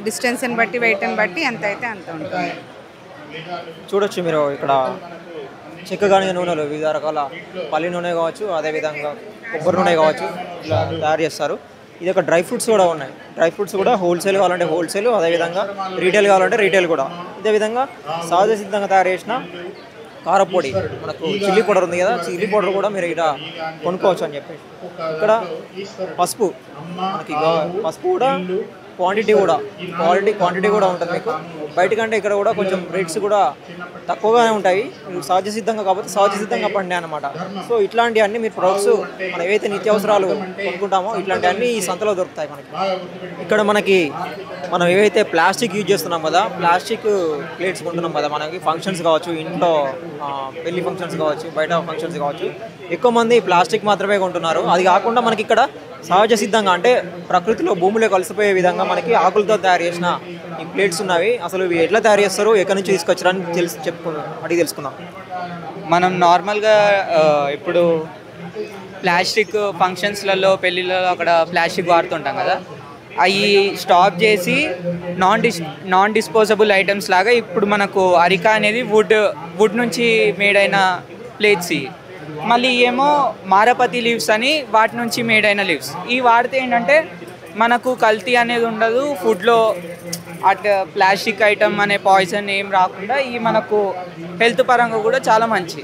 డిస్టెన్స్ని బట్టి, వెయిట్ని బట్టి ఎంత అయితే అంత ఉంటుంది. చూడొచ్చు మీరు ఇక్కడ చెక్క గానుగ నూనెలు వివిధ రకాల పల్లి నూనె కావచ్చు, అదేవిధంగా కొబ్బరి నూనె కావచ్చు, ఇలా తయారు చేస్తారు. ఇది ఒక డ్రై ఫ్రూట్స్ కూడా ఉన్నాయి. డ్రై ఫ్రూట్స్ కూడా హోల్సేల్ కావాలంటే హోల్సేల్, అదేవిధంగా రీటైల్ కావాలంటే రీటైల్ కూడా. ఇదేవిధంగా సహజ సిద్ధంగా తయారు చేసిన కారపొడి, మనకు చిల్లీ పౌడర్ ఉంది కదా, చిల్లీ పౌడర్ కూడా మీరు ఇక్కడ కొనుక్కోవచ్చు అని చెప్పి. ఇక్కడ పసుపు, మనకి పసుపు కూడా క్వాంటిటీ కూడా ఉంటుంది మీకు. బయట కంటే ఇక్కడ కూడా కొంచెం రేట్స్ కూడా తక్కువగానే ఉంటాయి. సహజ సిద్ధంగా కాబట్టి సహజ సిద్ధంగా పండే అనమాట. సో ఇట్లాంటివన్నీ మీరు ప్రొడక్ట్స్ మనం ఏవైతే నిత్యావసరాలు కొనుక్కుంటామో ఇట్లాంటివన్నీ ఈ సంతలో దొరుకుతాయి మనకి. ఇక్కడ మనకి మనం ఏవైతే ప్లాస్టిక్ యూజ్ చేస్తున్నాం కదా, ప్లాస్టిక్ ప్లేట్స్ కొంటున్నాం కదా, మనకి ఫంక్షన్స్ కావచ్చు, ఇంట్లో పెళ్లి ఫంక్షన్స్ కావచ్చు, బయట ఫంక్షన్స్ కావచ్చు, ఎక్కువ మంది ప్లాస్టిక్ మాత్రమే కొంటున్నారు. అది కాకుండా మనకి ఇక్కడ సహజ సిద్ధంగా అంటే ప్రకృతిలో భూమిలో కలిసిపోయే విధంగా మనకి ఆకులతో తయారు చేసిన ఈ ప్లేట్స్ ఉన్నవి. అసలు ఇవి ఎట్లా తయారు చేస్తారు, ఎక్కడి నుంచి తీసుకొచ్చారని అడిగి తెలుసుకుందాం. మనం నార్మల్గా ఇప్పుడు ప్లాస్టిక్ ఫంక్షన్స్లలో, పెళ్ళిళ్ళలో అక్కడ ప్లాస్టిక్ వాడుతుంటాం కదా, అవి స్టాప్ చేసి నాన్ డిస్పోజబుల్ ఐటమ్స్ లాగా ఇప్పుడు మనకు అరికా అనేది వుడ్ నుంచి మేడ్ అయిన ప్లేట్స్. మళ్ళీ ఏమో మారపతి లీవ్స్ అని వాటి నుంచి మేడ్ అయిన లీవ్స్. ఈ వాడితే ఏంటంటే మనకు కల్తీ అనేది ఉండదు, ఫుడ్లో అటు ప్లాస్టిక్ ఐటమ్ అనే పాయిజన్ ఏం రాకుండా ఈ మనకు హెల్త్ పరంగా కూడా చాలా మంచి.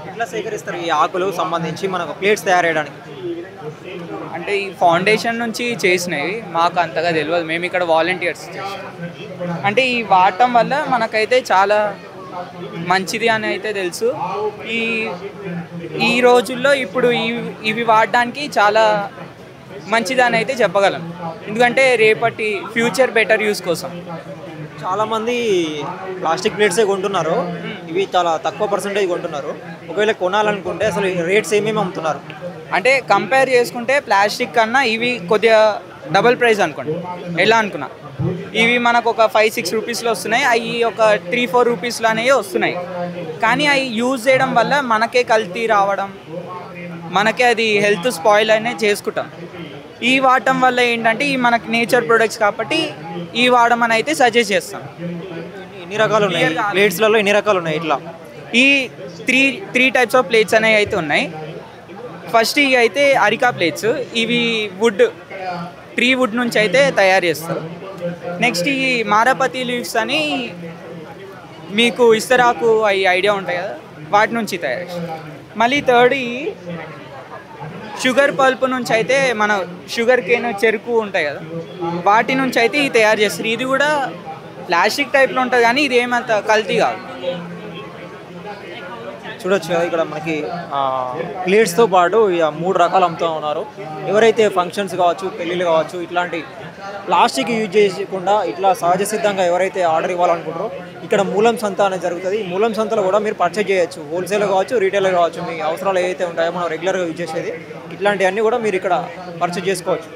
ఎట్లా సేకరిస్తారు ఈ ఆకులు సంబంధించి మనకు ప్లేట్స్ తయారు చేయడానికి? అంటే ఈ ఫౌండేషన్ నుంచి చేసినవి మాకు అంతగా తెలియదు, మేము ఇక్కడ వాలంటీర్స్ చేస్తాం. అంటే ఈ వాడటం వల్ల మనకైతే చాలా మంచిది అని అయితే తెలుసు. ఈ ఈ రోజుల్లో ఇప్పుడు ఇవి వాడడానికి చాలా మంచిది అని అయితే చెప్పగలను, ఎందుకంటే రేపటి ఫ్యూచర్ బెటర్ యూస్ కోసం. చాలామంది ప్లాస్టిక్ ప్లేట్సే కొంటున్నారు, ఇవి చాలా తక్కువ పర్సెంటేజ్ కొంటున్నారు. ఒకవేళ కొనాలనుకుంటే అసలు రేట్స్ ఏమేమి అమ్ముతున్నారు? అంటే కంపేర్ చేసుకుంటే ప్లాస్టిక్ కన్నా ఇవి కొద్దిగా డబుల్ ప్రైస్ అనుకోండి. ఎలా అనుకున్నా ఇవి మనకు ఒక 5-6 రూపీస్లో వస్తున్నాయి, అవి ఒక 3-4 రూపీస్లో అనేవి వస్తున్నాయి. కానీ అవి యూజ్ చేయడం వల్ల మనకే కల్తీ రావడం, మనకే అది హెల్త్ స్పాయిల్ అనేది చేసుకుంటాం. ఈ వాడటం వల్ల ఏంటంటే ఈ మనకి నేచర్ ప్రొడక్ట్స్ కాబట్టి ఈ వాడమని అయితే సజెస్ట్ చేస్తాం. ఎన్ని రకాలు ఉన్నాయి ప్లేట్స్లలో? ఎన్ని రకాలు ఉన్నాయి? ఇట్లా ఈ త్రీ టైప్స్ ఆఫ్ ప్లేట్స్ అనేవి అయితే ఉన్నాయి. ఫస్ట్ ఇవి అయితే అరికా ప్లేట్స్, ఇవి ట్రీ వుడ్ నుంచి అయితే తయారు చేస్తారు. నెక్స్ట్ ఈ మారాపతి లీవ్స్ అని మీకు ఇస్తరాకు అవి ఐడియా ఉంటాయి కదా, వాటి నుంచి తయారు చేస్తారు. మళ్ళీ థర్డ్ ఈ షుగర్ పల్ప్ నుంచి అయితే మన షుగర్ కేన్ చెరుకు ఉంటాయి కదా, వాటి నుంచి అయితే ఇది తయారు చేస్తారు. ఇది కూడా ప్లాస్టిక్ టైప్లో ఉంటుంది కానీ ఇది ఏమంత కల్తీ కాదు. చూడొచ్చు కదా ఇక్కడ మనకి ప్లేట్స్తో పాటు ఇక 3 రకాలు అమ్ముతూ ఉన్నారు. ఎవరైతే ఫంక్షన్స్ కావచ్చు, పెళ్ళిళ్ళు కావచ్చు, ఇట్లాంటి ప్లాస్టిక్ యూజ్ చేయకుండా ఇట్లా సహజ సిద్ధంగా ఎవరైతే ఆర్డర్ ఇవ్వాలనుకుంటారో ఇక్కడ మూలం సంత అనేది జరుగుతుంది. ఈ మూలం సంతలో కూడా మీరు పర్చేజ్ చేయొచ్చు, హోల్సేల్ కావచ్చు, రీటైల్ కావచ్చు. మీ అవసరాలు ఏవైతే ఉంటాయో మనం రెగ్యులర్గా యూజ్ చేసేది ఇట్లాంటివన్నీ కూడా మీరు ఇక్కడ పర్చేజ్ చేసుకోవచ్చు.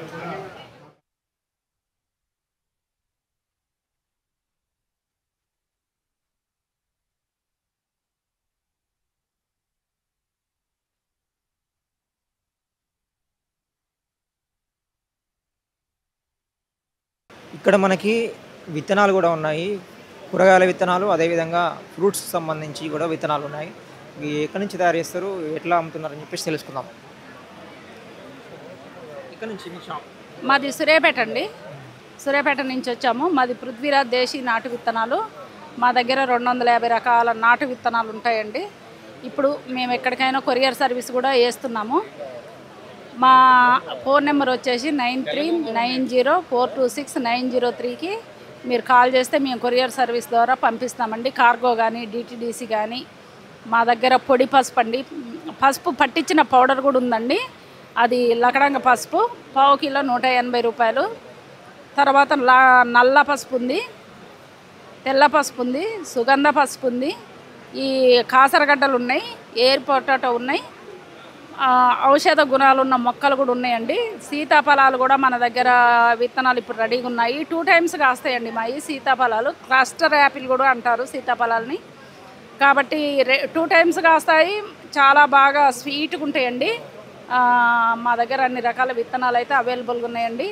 ఇక్కడ మనకి విత్తనాలు కూడా ఉన్నాయి, కూరగాయల విత్తనాలు, అదేవిధంగా ఫ్రూట్స్ సంబంధించి కూడా విత్తనాలు ఉన్నాయి. ఇవి ఎక్కడి నుంచి తయారు చేస్తారు, ఎట్లా అమ్ముతున్నారు అని చెప్పేసి తెలుసుకుందాం. ఇక్కడ నుంచి మీ షాప్? మాది సూర్యాపేట అండి, సూర్యాపేట నుంచి వచ్చాము. మాది పృథ్వీరాజ్ దేశీ నాటు విత్తనాలు. మా దగ్గర 250 రకాల నాటు విత్తనాలు ఉంటాయండి. ఇప్పుడు మేము ఎక్కడికైనా కొరియర్ సర్వీస్ కూడా వేస్తున్నాము. మా ఫోన్ నెంబర్ వచ్చేసి 9390426903కి మీరు కాల్ చేస్తే మేము కొరియర్ సర్వీస్ ద్వారా పంపిస్తామండి. కార్గో కానీ డిటిడిసి కానీ. మా దగ్గర పొడి పసుపు అండి, పసుపు పట్టించిన పౌడర్ కూడా ఉందండి. అది లకడంగ పసుపు పావు కిలో 180 రూపాయలు. తర్వాత నల్ల పసుపు ఉంది, తెల్ల పసుపు ఉంది, సుగంధ పసుపు ఉంది, ఈ కాసరగడ్డలు ఉన్నాయి, ఎయిర్ పొటాటో ఉన్నాయి, ఔషధ గుణాలు ఉన్న మొక్కలు కూడా ఉన్నాయండి. సీతాఫలాలు కూడా మన దగ్గర విత్తనాలు ఇప్పుడు రెడీగా ఉన్నాయి. 2 టైమ్స్ కాస్తాయండి మా ఈ సీతాఫలాలు. క్లస్టర్ యాపిల్ కూడా అంటారు సీతాఫలాలని. కాబట్టి 2 టైమ్స్ కాస్తాయి, చాలా బాగా స్వీట్గా ఉంటాయండి. మా దగ్గర అన్ని రకాల విత్తనాలు అయితే అవైలబుల్గా ఉన్నాయండి.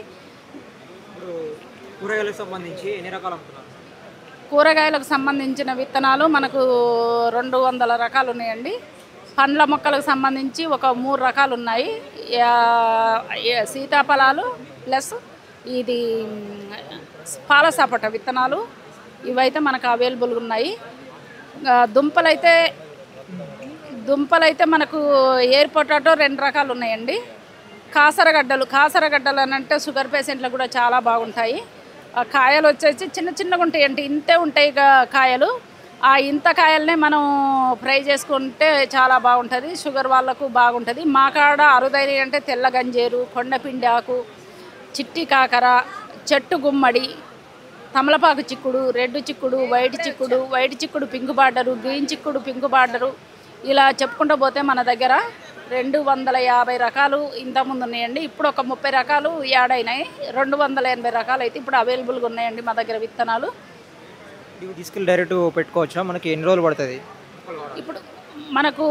కూరగాయలకు సంబంధించి ఎన్ని రకాలు అమ్ముతున్నారు? కూరగాయలకు సంబంధించిన విత్తనాలు మనకు 200 రకాలు ఉన్నాయండి. పండ్ల మొక్కలకు సంబంధించి ఒక 3 రకాలు ఉన్నాయి. సీతాఫలాలు ప్లస్ ఇది పాల సపోటా విత్తనాలు, ఇవైతే మనకు అవైలబుల్గా ఉన్నాయి. దుంపలైతే మనకు ఎయిర్ పొటాటో 2 రకాలు ఉన్నాయండి. కాసరగడ్డలు అని అంటే షుగర్ పేషెంట్లకు కూడా చాలా బాగుంటాయి. కాయలు వచ్చేసి చిన్నగా ఉంటాయండి, ఇంతే ఉంటాయి కాయలు. ఆ ఇంత కాయలనే మనం ఫ్రై చేసుకుంటే చాలా బాగుంటుంది, షుగర్ వాళ్ళకు బాగుంటుంది. మా కాడ అరుదైన అంటే తెల్ల గంజేరు, కొండపిండి ఆకు, చిట్టి కాకర, చెట్టు గుమ్మడి, తమలపాకు చిక్కుడు, రెడ్ చిక్కుడు, వైట్ చిక్కుడు పింక్ బార్డరు, గ్రీన్ చిక్కుడు పింక్ బార్డరు, ఇలా చెప్పుకుంటూ పోతే మన దగ్గర 250 రకాలు ఇంతకుముందు ఉన్నాయండి. ఇప్పుడు ఒక 30 రకాలు యాడ్ అయినాయి. 280 రకాలు అయితే ఇప్పుడు అవైలబుల్గా ఉన్నాయండి మా దగ్గర విత్తనాలు. ఇవి తీసుకెళ్ళి డైరెక్ట్ పెట్టుకోవచ్చా? మనకి ఎన్ని రోజులు పడుతుంది? ఇప్పుడు మనకు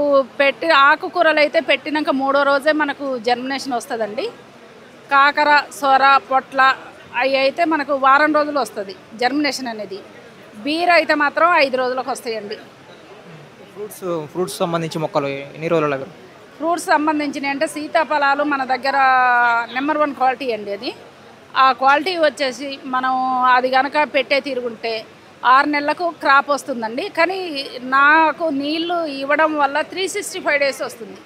ఆకుకూరలు అయితే పెట్టినాక 3వ రోజే మనకు జర్మినేషన్ వస్తుందండి. కాకర, సొర, పొట్ల అవి అయితే మనకు వారం రోజులు వస్తుంది జర్మినేషన్ అనేది. బీర అయితే మాత్రం 5 రోజులకు వస్తాయండి. ఫ్రూట్స్ సంబంధించి మొక్కలు ఎన్ని రోజుల? ఫ్రూట్స్ సంబంధించినవి అంటే సీతాఫలాలు మన దగ్గర నెంబర్ 1 క్వాలిటీ అండి. అది ఆ క్వాలిటీ వచ్చేసి మనం అది కనుక పెట్టే తిరుగుంటే 6 నెలలకు క్రాప్ వస్తుందండి. కానీ నాకు నీళ్లు ఇవ్వడం వల్ల 365 డేస్ వస్తుంది.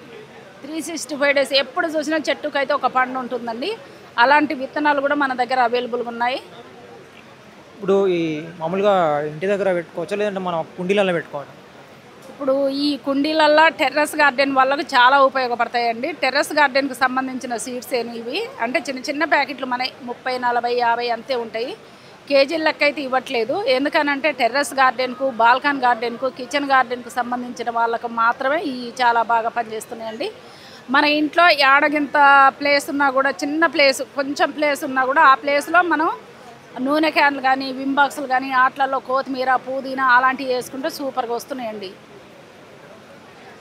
365 డేస్ ఎప్పుడు చూసినా చెట్టుకైతే ఒక పండు ఉంటుందండి. అలాంటి విత్తనాలు కూడా మన దగ్గర అవైలబుల్గా ఉన్నాయి. ఇప్పుడు ఈ మామూలుగా ఇంటి దగ్గర పెట్టుకోవచ్చా లేదంటే మనం కుండీలలో పెట్టుకోవాలి? ఇప్పుడు ఈ కుండీలల్లో టెర్రస్ గార్డెన్ వాళ్ళకు చాలా ఉపయోగపడతాయండి. టెర్రస్ గార్డెన్కి సంబంధించిన సీడ్స్ ఇవి అంటే చిన్న చిన్న ప్యాకెట్లు మన 30, 40, 50 అంతే ఉంటాయి. కేజీల లెక్క అయితే ఇవ్వట్లేదు. ఎందుకనంటే టెర్రస్ గార్డెన్కు, బాల్కన్ గార్డెన్కు, కిచెన్ గార్డెన్కు సంబంధించిన వాళ్ళకు మాత్రమే ఇవి చాలా బాగా పనిచేస్తున్నాయండి. మన ఇంట్లో ఏడగింత ప్లేస్ ఉన్నా కూడా, చిన్న ప్లేస్ కొంచెం ప్లేస్ ఉన్నా కూడా ఆ ప్లేస్లో మనం నూనె క్యాన్లు కానీ, విమ్ బాక్సులు కానీ, వాటిలలో కొత్తిమీర, పుదీనా అలాంటివి వేసుకుంటే సూపర్గా వస్తున్నాయండి.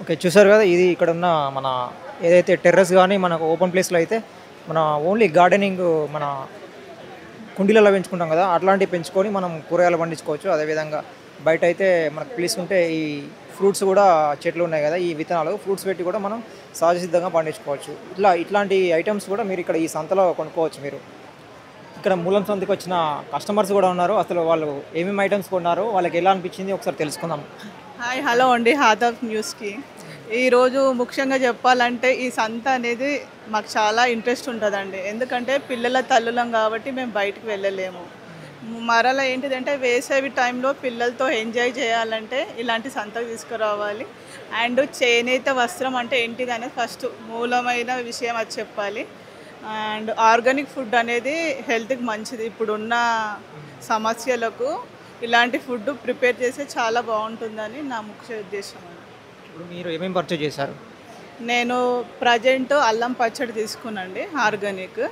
ఓకే, చూసారు కదా, ఇది ఇక్కడ ఉన్న మన ఏదైతే టెర్రస్ కానీ మనకు ఓపెన్ ప్లేస్లో అయితే మన ఓన్లీ గార్డెనింగ్ మన కుండీలలో పెంచుకుంటాం కదా, అట్లాంటివి పెంచుకొని మనం కూరగాయలు పండించుకోవచ్చు. అదేవిధంగా బయట అయితే మనకు ప్లేస్ ఉంటే ఈ ఫ్రూట్స్ కూడా చెట్లు ఉన్నాయి కదా, ఈ విత్తనాలు ఫ్రూట్స్ పెట్టి కూడా మనం సహజసిద్ధంగా పండించుకోవచ్చు. ఇట్లాంటి ఐటమ్స్ కూడా మీరు ఇక్కడ ఈ సంతలో కొనుక్కోవచ్చు. మీరు ఇక్కడ మూలం సంతకి వచ్చిన కస్టమర్స్ కూడా ఉన్నారు. అసలు వాళ్ళు ఏమేమి ఐటమ్స్ కొన్నారో, వాళ్ళకి ఎలా అనిపించింది ఒకసారి తెలుసుకుందాం. హాయ్, హలో అండి, హాదాఫ్ న్యూస్కి. ఈరోజు ముఖ్యంగా చెప్పాలంటే ఈ సంత అనేది మాకు చాలా ఇంట్రెస్ట్ ఉంటుందండి. ఎందుకంటే పిల్లల తల్లులం కాబట్టి మేము బయటకు వెళ్ళలేము. మరలా ఏంటిదంటే వేసవి టైంలో పిల్లలతో ఎంజాయ్ చేయాలంటే ఇలాంటి సంతకు తీసుకురావాలి. అండ్ చేనేత వస్త్రం అంటే ఏంటిది అనేది ఫస్ట్ మూలమైన విషయం అది చెప్పాలి. అండ్ ఆర్గానిక్ ఫుడ్ అనేది హెల్త్కి మంచిది. ఇప్పుడున్న సమస్యలకు ఇలాంటి ఫుడ్ ప్రిపేర్ చేస్తే చాలా బాగుంటుందని నా ముఖ్య ఉద్దేశం. ఇప్పుడు మీరు ఏమేమి పర్చేజ్ చేశారు? నేను ప్రజెంట్ అల్లం పచ్చడి తీసుకున్నాండి ఆర్గానిక్,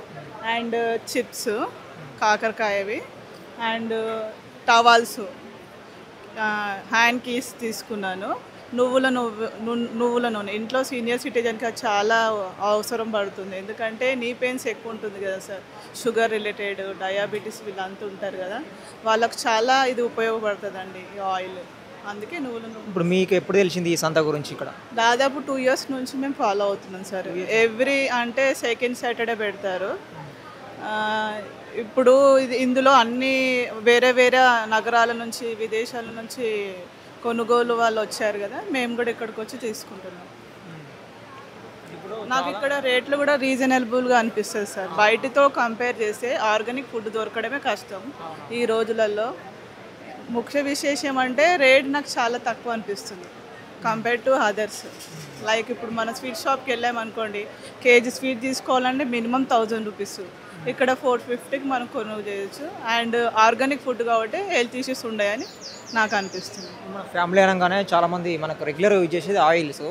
అండ్ చిప్స్ కాకరకాయవి, అండ్ టవాల్స్, హ్యాండ్ కీస్ తీసుకున్నాను. నువ్వుల నూనె ఇంట్లో సీనియర్ సిటిజన్కి అది చాలా అవసరం పడుతుంది. ఎందుకంటే నీ పెయిన్స్ ఎక్కువ ఉంటుంది కదా సార్, షుగర్ రిలేటెడ్, డయాబెటీస్ వీళ్ళంతా ఉంటారు కదా, వాళ్ళకు చాలా ఇది ఉపయోగపడుతుందండి ఈ ఆయిల్. అందుకే నువ్వుల నూనె. ఇప్పుడు మీకు ఎప్పుడు తెలిసింది ఈ సంత గురించి? ఇక్కడ దాదాపు 2 years నుంచి మేము ఫాలో అవుతున్నాం సార్. ఎవ్రీ అంటే సెకండ్ సాటర్డే పెడతారు. ఇప్పుడు ఇందులో అన్ని వేరే వేరే నగరాల నుంచి, విదేశాల నుంచి కొనుగోలు వాళ్ళు వచ్చారు కదా, మేము కూడా ఇక్కడికి వచ్చి తీసుకుంటున్నాం. నాకు ఇక్కడ రేట్లు కూడా రీజనబుల్గా అనిపిస్తుంది సార్. బయటతో కంపేర్ చేస్తే ఆర్గానిక్ ఫుడ్ దొరకడమే కష్టం ఈ రోజులలో. ముఖ్య విశేషం అంటే రేట్ నాకు చాలా తక్కువ అనిపిస్తుంది కంపేర్ టు అదర్స్. లైక్ ఇప్పుడు మన స్వీట్ షాప్కి వెళ్ళామనుకోండి, కేజీ స్వీట్ తీసుకోవాలంటే మినిమం 1000 రూపీస్. ఇక్కడ 450కి మనం కొనుగోలు చేయొచ్చు. అండ్ ఆర్గానిక్ ఫుడ్ కాబట్టి హెల్త్ ఇష్యూస్ ఉండయని నాకు అనిపిస్తుంది. మన ఫ్యామిలీ అనగానే చాలామంది మనకు రెగ్యులర్ యూజ్ చేసేది ఆయిల్స్,